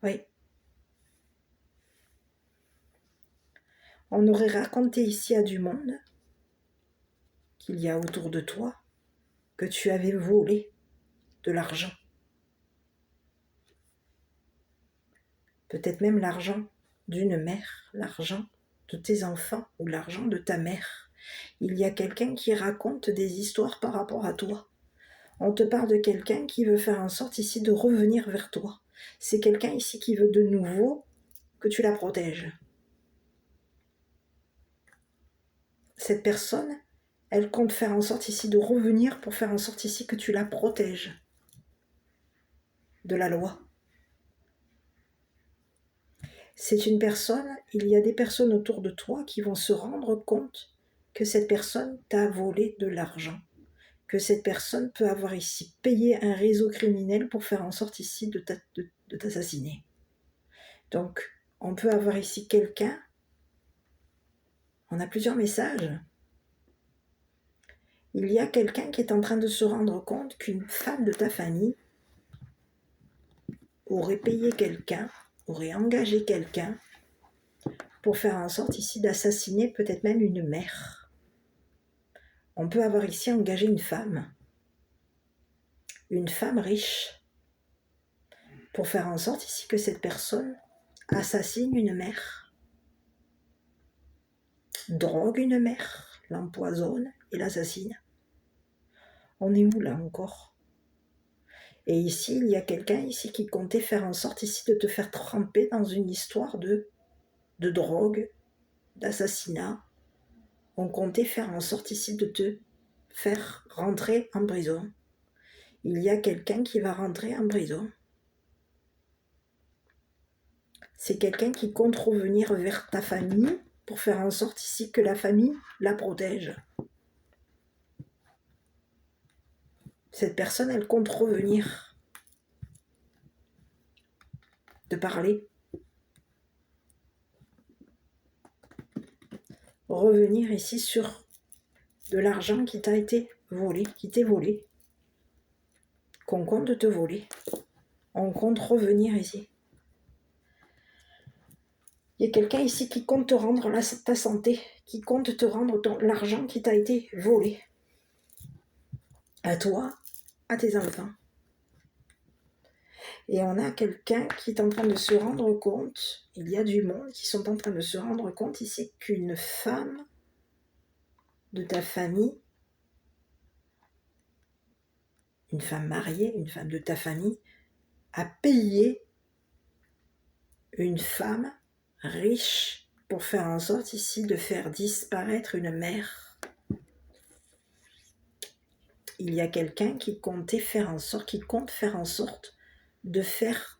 A: Oui. On aurait raconté ici à du monde qu'il y a autour de toi que tu avais volé de l'argent. Peut-être même l'argent d'une mère, l'argent de tes enfants ou l'argent de ta mère. Il y a quelqu'un qui raconte des histoires par rapport à toi. On te parle de quelqu'un qui veut faire en sorte ici de revenir vers toi. C'est quelqu'un ici qui veut de nouveau que tu la protèges. Cette personne, elle compte faire en sorte ici de revenir pour faire en sorte ici que tu la protèges de la loi. C'est une personne, il y a des personnes autour de toi qui vont se rendre compte que cette personne t'a volé de l'argent, que cette personne peut avoir ici payé un réseau criminel pour faire en sorte ici de t'assassiner. Donc, on peut avoir ici quelqu'un, on a plusieurs messages. Il y a quelqu'un qui est en train de se rendre compte qu'une femme de ta famille aurait payé quelqu'un, aurait engagé quelqu'un pour faire en sorte ici d'assassiner peut-être même une mère. On peut avoir ici engagé une femme riche, pour faire en sorte ici que cette personne assassine une mère, drogue une mère, l'empoisonne et l'assassine. On est où là encore? Et ici, il y a quelqu'un ici qui comptait faire en sorte ici de te faire tremper dans une histoire de drogue, d'assassinat. On comptait faire en sorte ici de te faire rentrer en prison. Il y a quelqu'un qui va rentrer en prison. C'est quelqu'un qui compte revenir vers ta famille pour faire en sorte ici que la famille la protège. Cette personne, elle compte revenir te parler. Revenir ici sur de l'argent qui t'a été volé, qui t'est volé, qu'on compte te voler. On compte revenir ici. Il y a quelqu'un ici qui compte te rendre ta santé, qui compte te rendre l'argent qui t'a été volé. À toi, à tes enfants. Et on a quelqu'un qui est en train de se rendre compte, il y a du monde qui sont en train de se rendre compte ici qu'une femme de ta famille, une femme mariée, une femme de ta famille, a payé une femme riche pour faire en sorte ici de faire disparaître une mère. Il y a quelqu'un qui compte faire en sorte de te faire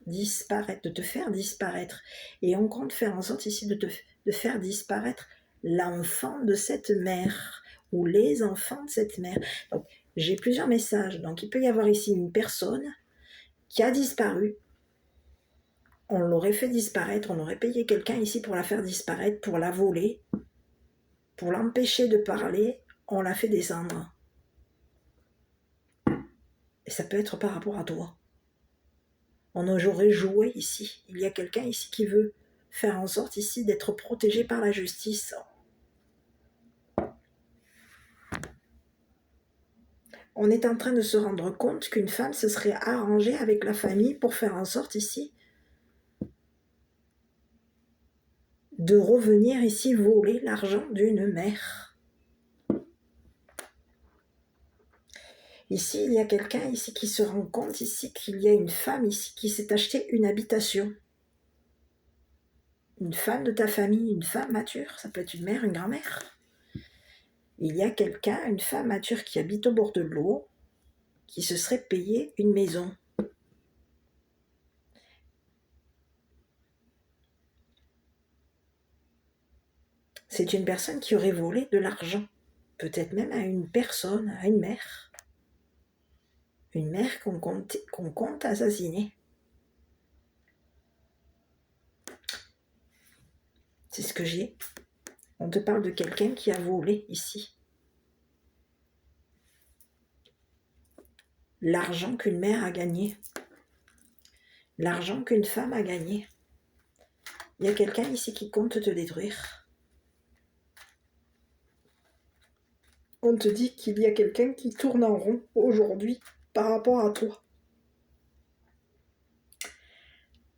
A: disparaître. Et on compte faire en sorte ici de faire disparaître l'enfant de cette mère ou les enfants de cette mère. Donc, j'ai plusieurs messages. Donc, il peut y avoir ici une personne qui a disparu. On l'aurait fait disparaître, on aurait payé quelqu'un ici pour la faire disparaître, pour la voler, pour l'empêcher de parler, on l'a fait descendre. Et ça peut être par rapport à toi. On aurait joué ici. Il y a quelqu'un ici qui veut faire en sorte ici d'être protégé par la justice. On est en train de se rendre compte qu'une femme se serait arrangée avec la famille pour faire en sorte ici de revenir ici voler l'argent d'une mère. Ici, il y a quelqu'un ici qui se rend compte ici qu'il y a une femme ici qui s'est acheté une habitation. Une femme de ta famille, une femme mature, ça peut être une mère, une grand-mère. Il y a quelqu'un, une femme mature qui habite au bord de l'eau, qui se serait payé une maison. C'est une personne qui aurait volé de l'argent, peut-être même à une personne, à une mère. Une mère qu'on compte assassiner. C'est ce que j'ai. On te parle de quelqu'un qui a volé ici. L'argent qu'une mère a gagné. L'argent qu'une femme a gagné. Il y a quelqu'un ici qui compte te détruire. On te dit qu'il y a quelqu'un qui tourne en rond aujourd'hui par rapport à toi.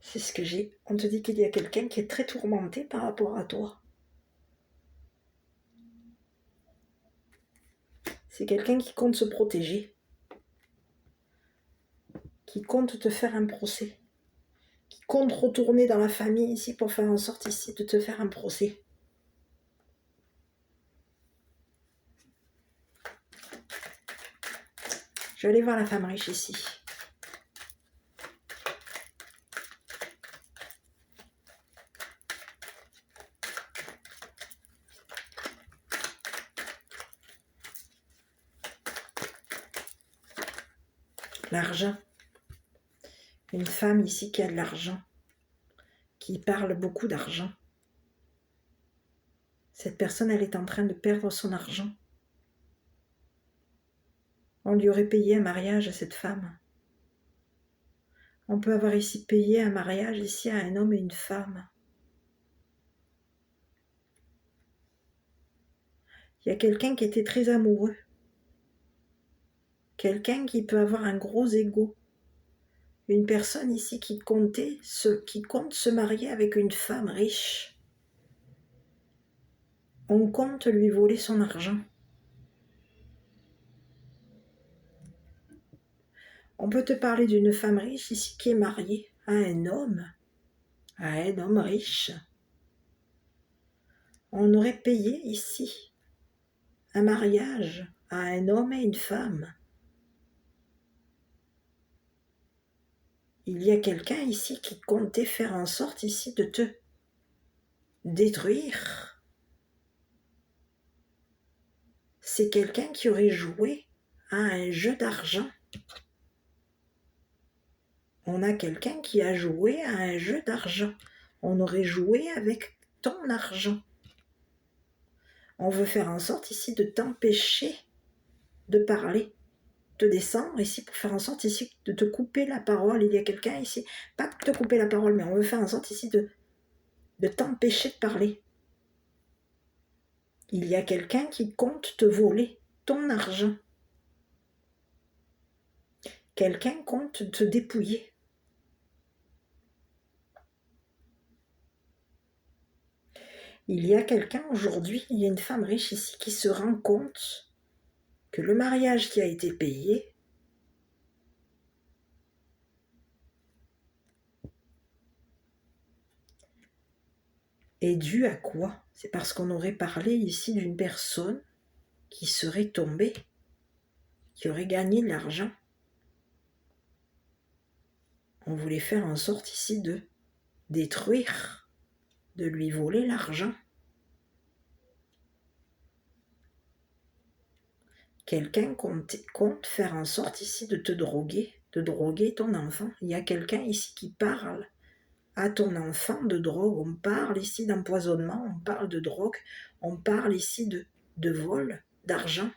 A: C'est ce que j'ai. On te dit qu'il y a quelqu'un qui est très tourmenté par rapport à toi. C'est quelqu'un qui compte se protéger. Qui compte te faire un procès. Qui compte retourner dans la famille ici pour faire en sorte ici de te faire un procès. Je vais aller voir la femme riche ici. L'argent. Une femme ici qui a de l'argent. Qui parle beaucoup d'argent. Cette personne, elle est en train de perdre son argent. On lui aurait payé un mariage à cette femme. On peut avoir ici payé un mariage ici à un homme et une femme. Il y a quelqu'un qui était très amoureux. Quelqu'un qui peut avoir un gros ego. Une personne ici qui compte se marier avec une femme riche. On compte lui voler son argent. On peut te parler d'une femme riche ici qui est mariée à un homme riche. On aurait payé ici un mariage à un homme et une femme. Il y a quelqu'un ici qui comptait faire en sorte ici de te détruire. C'est quelqu'un qui aurait joué à un jeu d'argent. On a quelqu'un qui a joué à un jeu d'argent. On aurait joué avec ton argent. On veut faire en sorte ici de t'empêcher de parler, de descendre ici pour faire en sorte ici de te couper la parole. Il y a quelqu'un ici, pas de te couper la parole, mais on veut faire en sorte ici de t'empêcher de parler. Il y a quelqu'un qui compte te voler ton argent. Quelqu'un compte te dépouiller. Il y a quelqu'un aujourd'hui, il y a une femme riche ici qui se rend compte que le mariage qui a été payé est dû à quoi? C'est parce qu'on aurait parlé ici d'une personne qui serait tombée, qui aurait gagné de l'argent. On voulait faire en sorte ici de détruire, de lui voler l'argent. Quelqu'un compte faire en sorte ici de te droguer, de droguer ton enfant. Il y a quelqu'un ici qui parle à ton enfant de drogue. On parle ici d'empoisonnement, on parle de drogue, on parle ici de vol, d'argent.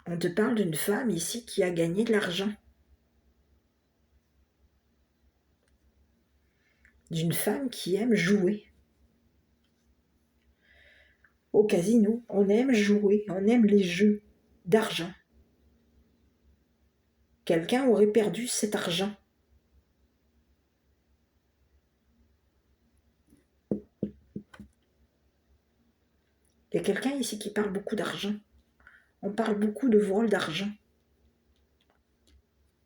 A: On te parle d'une femme ici qui a gagné de l'argent. D'une femme qui aime jouer. Au casino, on aime jouer, on aime les jeux d'argent. Quelqu'un aurait perdu cet argent. Il y a quelqu'un ici qui parle beaucoup d'argent. On parle beaucoup de vol d'argent.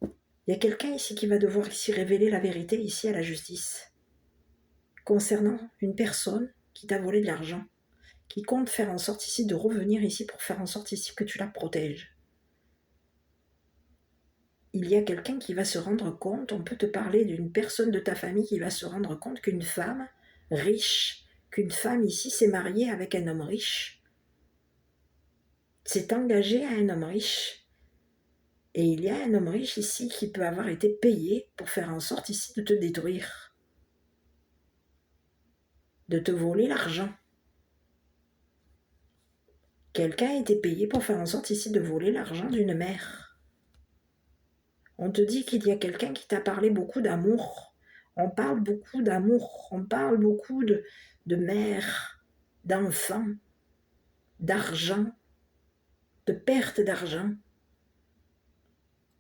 A: Il y a quelqu'un ici qui va devoir ici révéler la vérité ici à la justice. Concernant une personne qui t'a volé de l'argent. Qui compte faire en sorte ici de revenir ici pour faire en sorte ici que tu la protèges. Il y a quelqu'un qui va se rendre compte, on peut te parler d'une personne de ta famille qui va se rendre compte qu'une femme riche, qu'une femme ici s'est mariée avec un homme riche, s'est engagée à un homme riche. Et il y a un homme riche ici qui peut avoir été payé pour faire en sorte ici de te détruire, de te voler l'argent. Quelqu'un a été payé pour faire en sorte ici de voler l'argent d'une mère. On te dit qu'il y a quelqu'un qui t'a parlé beaucoup d'amour. On parle beaucoup d'amour, on parle beaucoup de mère, d'enfants, d'argent, de perte d'argent.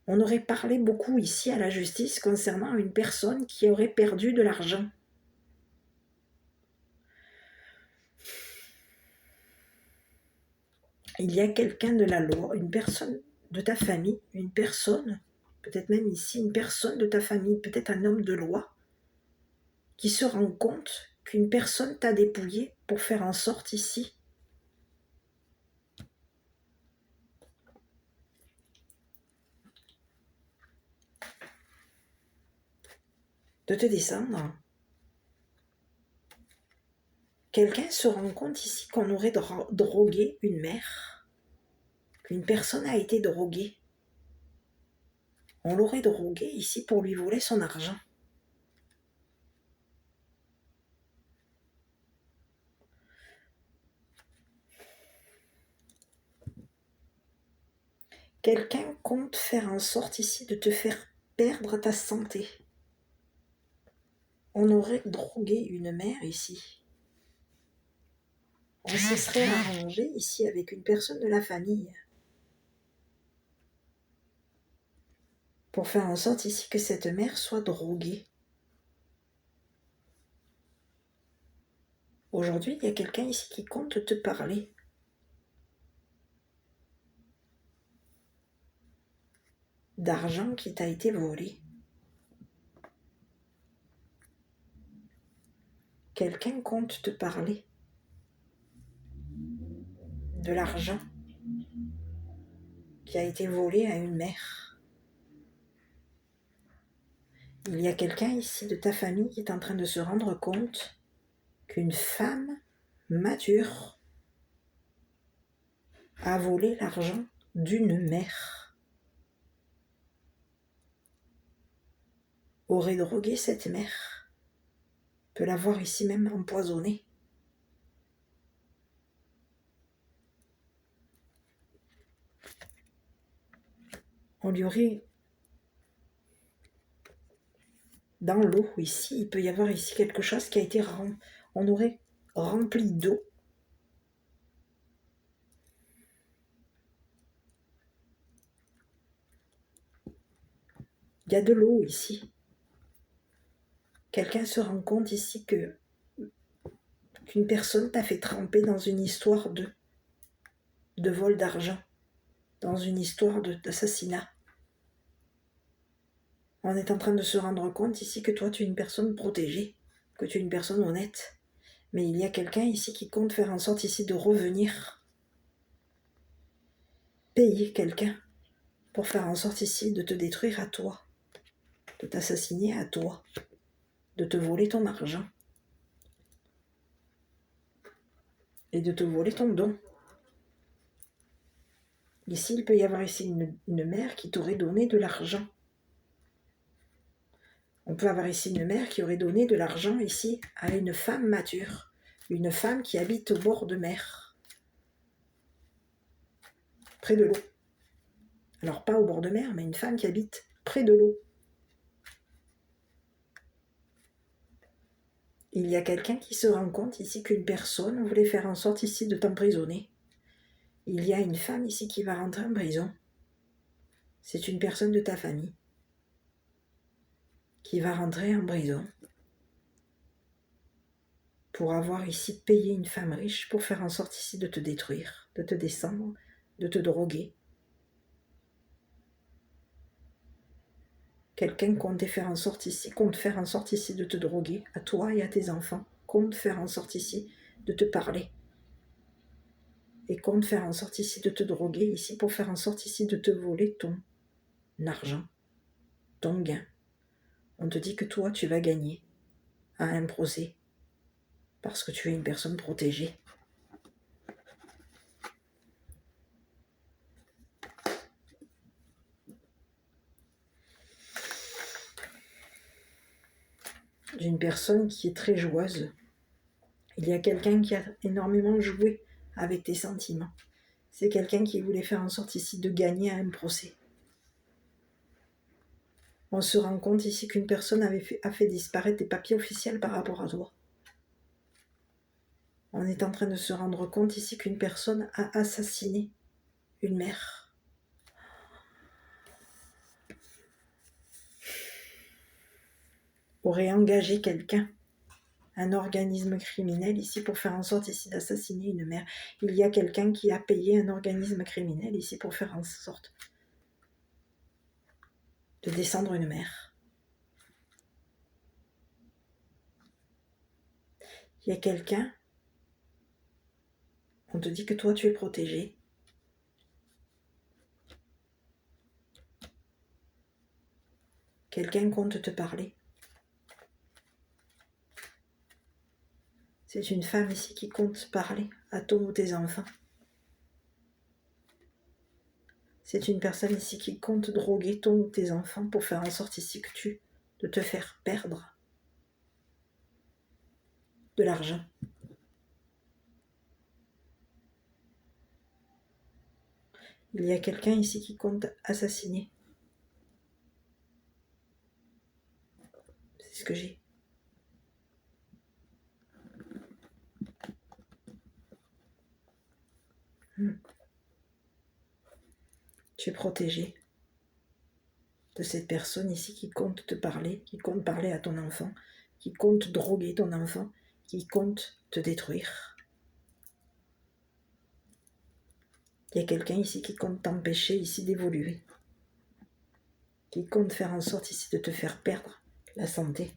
A: On aurait parlé beaucoup ici à la justice concernant une personne qui aurait perdu de l'argent. Il y a quelqu'un de la loi, une personne de ta famille, une personne, peut-être même ici, une personne de ta famille, peut-être un homme de loi, qui se rend compte qu'une personne t'a dépouillé pour faire en sorte ici de te descendre. Quelqu'un se rend compte ici qu'on aurait drogué une mère, qu'une personne a été droguée. On l'aurait droguée ici pour lui voler son argent. Quelqu'un compte faire en sorte ici de te faire perdre ta santé. On aurait drogué une mère ici. On se serait arrangé ici avec une personne de la famille pour faire en sorte ici que cette mère soit droguée. Aujourd'hui, il y a quelqu'un ici qui compte te parler. D'argent qui t'a été volé. Quelqu'un compte te parler de l'argent qui a été volé à une mère. Il y a quelqu'un ici de ta famille qui est en train de se rendre compte qu'une femme mature a volé l'argent d'une mère, aurait drogué cette mère, peut l'avoir ici même empoisonnée. On lui aurait, dans l'eau ici, il peut y avoir ici quelque chose qui a été on aurait rempli d'eau. Il y a de l'eau ici. Quelqu'un se rend compte ici qu'une personne t'a fait tremper dans une histoire de vol d'argent, dans une histoire d'assassinat. On est en train de se rendre compte ici que toi tu es une personne protégée, que tu es une personne honnête. Mais il y a quelqu'un ici qui compte faire en sorte ici de revenir, payer quelqu'un pour faire en sorte ici de te détruire à toi, de t'assassiner à toi, de te voler ton argent et de te voler ton don. Ici, il peut y avoir ici une mère qui t'aurait donné de l'argent. On peut avoir ici une mère qui aurait donné de l'argent ici à une femme mature, une femme qui habite au bord de mer, près de l'eau. Alors pas au bord de mer, mais une femme qui habite près de l'eau. Il y a quelqu'un qui se rend compte ici qu'une personne voulait faire en sorte ici de t'emprisonner. Il y a une femme ici qui va rentrer en prison. C'est une personne de ta famille qui va rentrer en prison pour avoir ici payé une femme riche pour faire en sorte ici de te détruire, de te descendre, de te droguer. Quelqu'un compte faire en sorte ici de te droguer, à toi et à tes enfants, compte faire en sorte ici de te parler. Et compte faire en sorte ici de te droguer ici pour faire en sorte ici de te voler ton argent, ton gain. On te dit que toi tu vas gagner à un procès parce que tu es une personne protégée. d'une personne qui est très joueuse. Il y a quelqu'un qui a énormément joué avec tes sentiments. C'est quelqu'un qui voulait faire en sorte ici de gagner à un procès. On se rend compte ici qu'une personne a fait disparaître des papiers officiels par rapport à toi. On est en train de se rendre compte ici qu'une personne a assassiné une mère. Aurait engagé quelqu'un, un organisme criminel ici pour faire en sorte ici d'assassiner une mère. Il y a quelqu'un qui a payé un organisme criminel ici pour faire en sorte de descendre une mère. Il y a quelqu'un, on te dit que toi tu es protégé. Quelqu'un compte te parler. C'est une femme ici qui compte parler à ton ou tes enfants. C'est une personne ici qui compte droguer ton ou tes enfants pour faire en sorte ici de te faire perdre de l'argent. Il y a quelqu'un ici qui compte assassiner. C'est ce que j'ai. Tu es protégé de cette personne ici qui compte te parler, qui compte parler à ton enfant, qui compte droguer ton enfant, qui compte te détruire. Il y a quelqu'un ici qui compte t'empêcher ici d'évoluer, qui compte faire en sorte ici de te faire perdre la santé.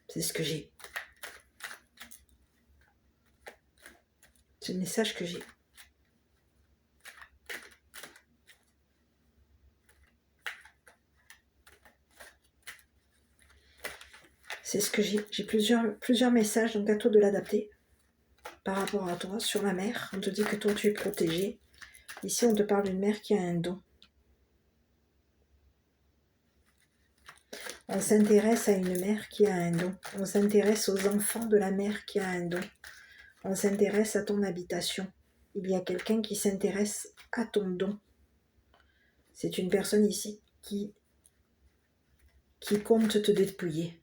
A: C'est ce que j'ai. C'est le message que j'ai. C'est ce que j'ai. J'ai plusieurs messages, donc à toi de l'adapter par rapport à toi sur la mère. On te dit que toi tu es protégé. Ici on te parle d'une mère qui a un don. On s'intéresse à une mère qui a un don. On s'intéresse aux enfants de la mère qui a un don. On s'intéresse à ton habitation. Il y a quelqu'un qui s'intéresse à ton don. C'est une personne ici qui compte te dépouiller,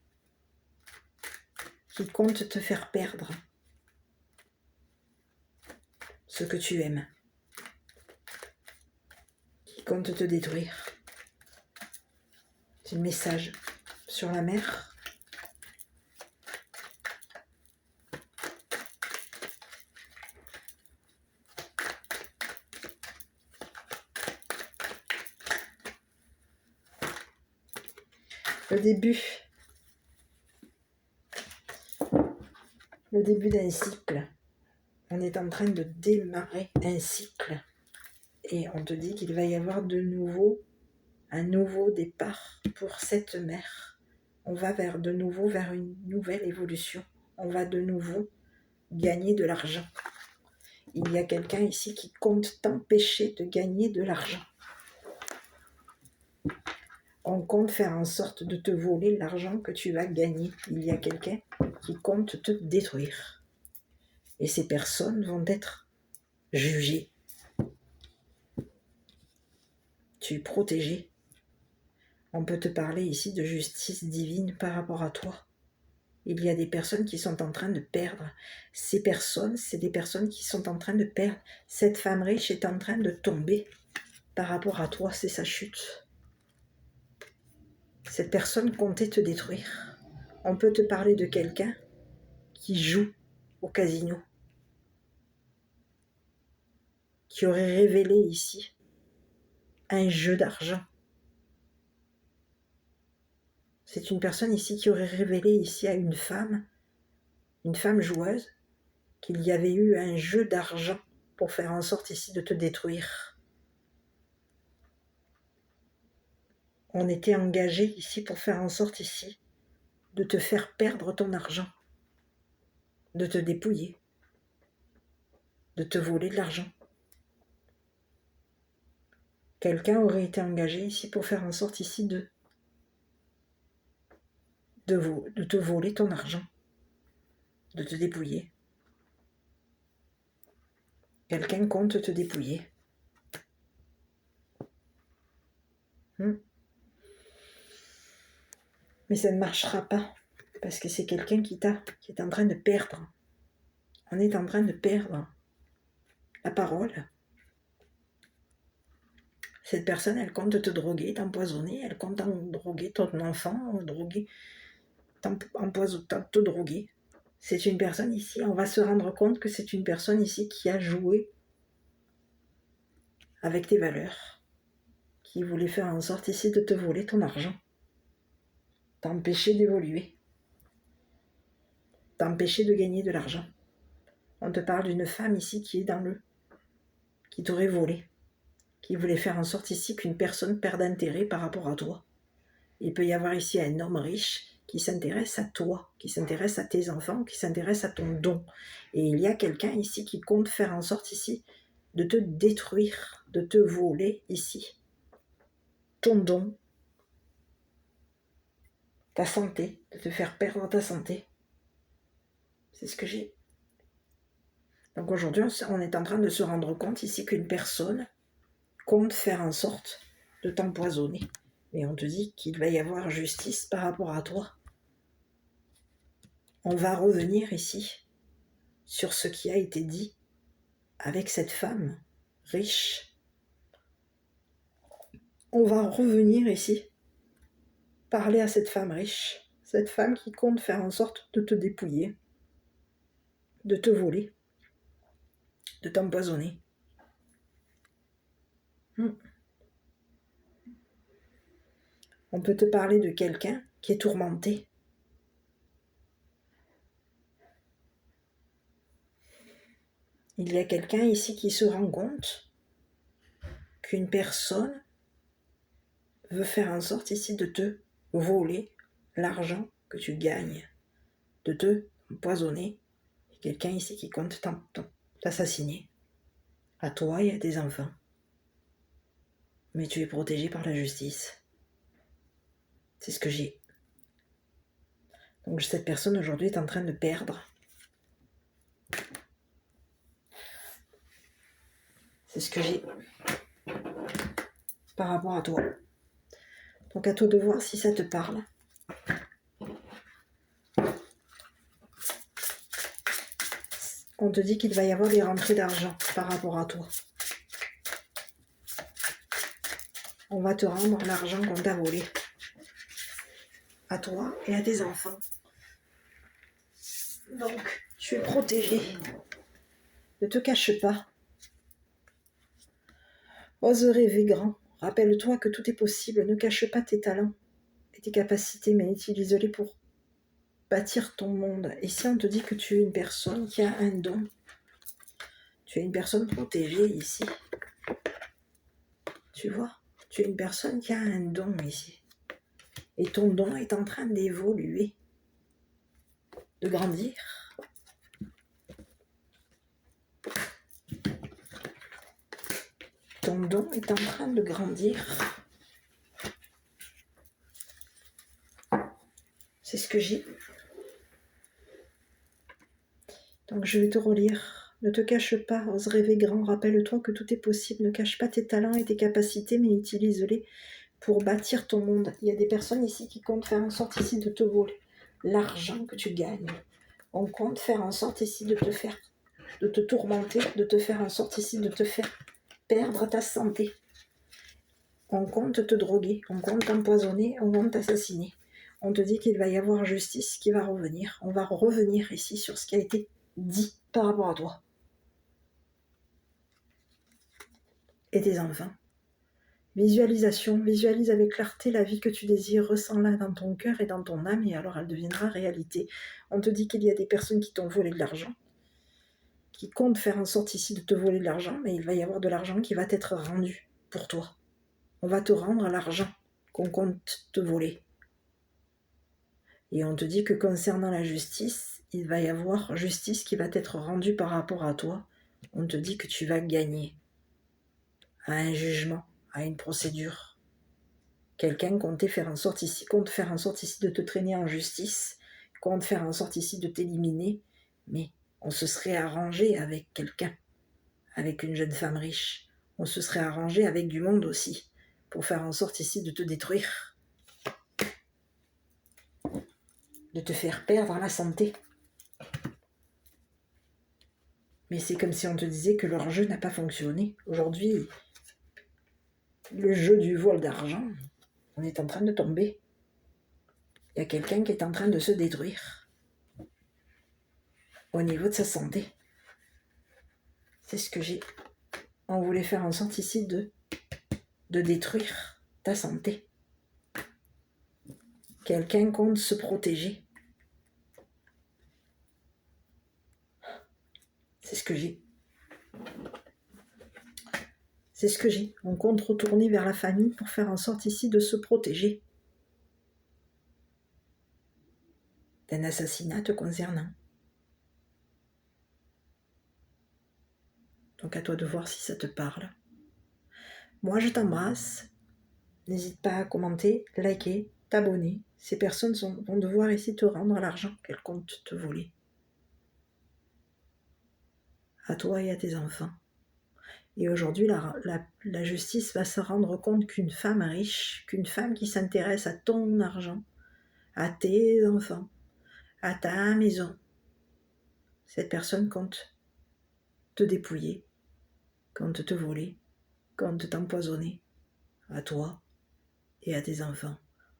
A: qui compte te faire perdre ce que tu aimes, qui compte te détruire. C'est le message sur la mère. Le début d'un cycle. On est en train de démarrer un cycle. Et on te dit qu'il va y avoir un nouveau départ pour cette mère. On va de nouveau vers une nouvelle évolution. On va de nouveau gagner de l'argent. Il y a quelqu'un ici qui compte t'empêcher de gagner de l'argent. On compte faire en sorte de te voler l'argent que tu vas gagner. Il y a quelqu'un qui compte te détruire. Et ces personnes vont être jugées. Tu es protégé. On peut te parler ici de justice divine par rapport à toi. Il y a des personnes qui sont en train de perdre. Ces personnes, c'est des personnes qui sont en train de perdre. Cette femme riche est en train de tomber par rapport à toi, c'est sa chute. Cette personne comptait te détruire. On peut te parler de quelqu'un qui joue au casino, qui aurait révélé ici un jeu d'argent. C'est une personne ici qui aurait révélé ici à une femme joueuse, qu'il y avait eu un jeu d'argent pour faire en sorte ici de te détruire. On était engagé ici pour faire en sorte ici de te faire perdre ton argent, de te dépouiller, de te voler de l'argent. Quelqu'un aurait été engagé ici pour faire en sorte ici de te voler ton argent, de te dépouiller. Quelqu'un compte te dépouiller. Mais ça ne marchera pas, parce que c'est quelqu'un qui est en train de perdre. On est en train de perdre la parole. Cette personne, elle compte te droguer, t'empoisonner, elle compte droguer ton enfant, te droguer. C'est une personne ici, on va se rendre compte que c'est une personne ici qui a joué avec tes valeurs, qui voulait faire en sorte ici de te voler ton argent, t'empêcher d'évoluer, t'empêcher de gagner de l'argent. On te parle d'une femme ici qui est qui t'aurait volé, qui voulait faire en sorte ici qu'une personne perde intérêt par rapport à toi. Il peut y avoir ici un homme riche qui s'intéresse à toi, qui s'intéresse à tes enfants, qui s'intéresse à ton don. Et il y a quelqu'un ici qui compte faire en sorte ici de te détruire, de te voler ici ton don, ta santé, de te faire perdre ta santé. C'est ce que j'ai. Donc aujourd'hui, on est en train de se rendre compte ici qu'une personne compte faire en sorte de t'empoisonner. Mais on te dit qu'il va y avoir justice par rapport à toi. On va revenir ici sur ce qui a été dit avec cette femme riche. On va revenir ici, parler à cette femme riche, cette femme qui compte faire en sorte de te dépouiller, de te voler, de t'empoisonner. On peut te parler de quelqu'un qui est tourmenté. Il y a quelqu'un ici qui se rend compte qu'une personne veut faire en sorte ici de te voler l'argent que tu gagnes, de te empoisonner. Il y a quelqu'un ici qui compte t'assassiner, à toi et à tes enfants. Mais tu es protégé par la justice. C'est ce que j'ai. Donc cette personne aujourd'hui est en train de perdre. C'est ce que j'ai par rapport à toi. Donc à toi de voir si ça te parle. On te dit qu'il va y avoir des rentrées d'argent par rapport à toi. On va te rendre l'argent qu'on t'a volé. À toi et à tes enfants. Donc, tu es protégé. Ne te cache pas. Ose rêver grand. Rappelle-toi que tout est possible. Ne cache pas tes talents et tes capacités, mais utilise-les pour bâtir ton monde. Et si on te dit que tu es une personne qui a un don, tu es une personne protégée ici. Tu vois, tu es une personne qui a un don ici. Et ton don est en train d'évoluer, de grandir. Ton don est en train de grandir. C'est ce que j'ai. Donc je vais te relire. Ne te cache pas, ose rêver grand. Rappelle-toi que tout est possible. Ne cache pas tes talents et tes capacités, mais utilise-les pour bâtir ton monde. Il y a des personnes ici qui comptent faire en sorte ici de te voler l'argent que tu gagnes. On compte faire en sorte ici de te tourmenter, de te faire en sorte ici de te faire perdre ta santé. On compte te droguer, on compte t'empoisonner, on compte t'assassiner. On te dit qu'il va y avoir justice qui va revenir. On va revenir ici sur ce qui a été dit par rapport à toi. Et tes enfants. Visualisation, visualise avec clarté la vie que tu désires, ressens-la dans ton cœur et dans ton âme et alors elle deviendra réalité. On te dit qu'il y a des personnes qui t'ont volé de l'argent, qui comptent faire en sorte ici de te voler de l'argent, mais il va y avoir de l'argent qui va t'être rendu pour toi. On va te rendre l'argent qu'on compte te voler. Et on te dit que concernant la justice, il va y avoir justice qui va t'être rendue par rapport à toi. On te dit que tu vas gagner à un jugement, à une procédure. Quelqu'un compte faire en sorte ici de te traîner en justice, compte faire en sorte ici de t'éliminer, mais on se serait arrangé avec quelqu'un, avec une jeune femme riche. On se serait arrangé avec du monde aussi, pour faire en sorte ici de te détruire, de te faire perdre la santé. Mais c'est comme si on te disait que leur jeu n'a pas fonctionné. Aujourd'hui, le jeu du vol d'argent, on est en train de tomber. Il y a quelqu'un qui est en train de se détruire au niveau de sa santé. C'est ce que j'ai. On voulait faire en sorte ici de détruire ta santé. Quelqu'un compte se protéger. C'est ce que j'ai. C'est ce que j'ai. On compte retourner vers la famille pour faire en sorte ici de se protéger d'un assassinat te concernant. Donc à toi de voir si ça te parle. Moi je t'embrasse. N'hésite pas à commenter, liker, t'abonner. Ces personnes vont devoir ici te rendre l'argent qu'elles comptent te voler. À toi et à tes enfants. Et aujourd'hui, la justice va se rendre compte qu'une femme riche, qu'une femme qui s'intéresse à ton argent, à tes enfants, à ta maison, cette personne compte te dépouiller, compte te voler, compte t'empoisonner, à toi et à tes enfants.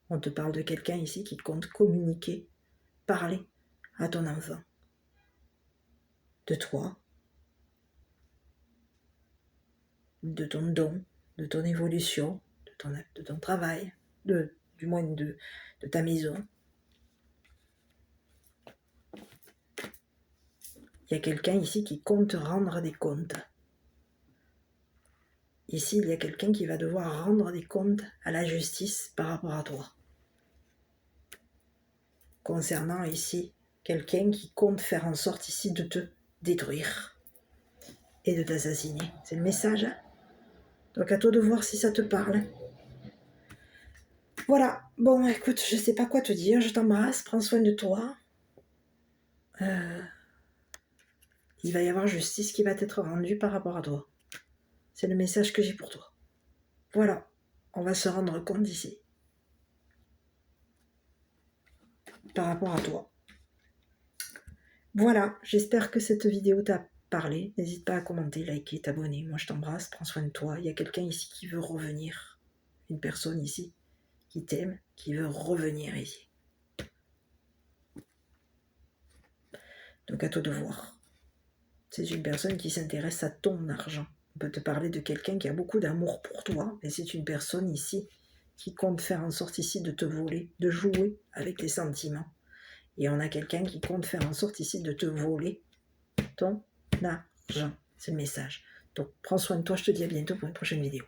A: On te parle de quelqu'un ici qui compte communiquer, parler à ton enfant, de toi, de ton don, de ton évolution, de ton travail, du moins de ta maison. Il y a quelqu'un ici qui compte rendre des comptes. Ici, il y a quelqu'un qui va devoir rendre des comptes à la justice par rapport à toi. Concernant ici, quelqu'un qui compte faire en sorte ici de te détruire et de t'assassiner. C'est le message. Donc à toi de voir si ça te parle. Voilà. Bon, écoute, je sais pas quoi te dire. Je t'embrasse. Prends soin de toi. Il va y avoir justice qui va t'être rendue par rapport à toi. C'est le message que j'ai pour toi. Voilà. On va se rendre compte d'ici. Par rapport à toi. Voilà. J'espère que cette vidéo t'a parlé. N'hésite pas à commenter, liker, t'abonner. Moi, je t'embrasse. Prends soin de toi. Il y a quelqu'un ici qui veut revenir. Une personne ici qui t'aime, qui veut revenir ici. Donc à toi de voir. C'est une personne qui s'intéresse à ton argent. On peut te parler de quelqu'un qui a beaucoup d'amour pour toi, mais c'est une personne ici qui compte faire en sorte ici de te voler, de jouer avec les sentiments. Et on a quelqu'un qui compte faire en sorte ici de te voler ton argent. C'est le message. Donc prends soin de toi, je te dis à bientôt pour une prochaine vidéo.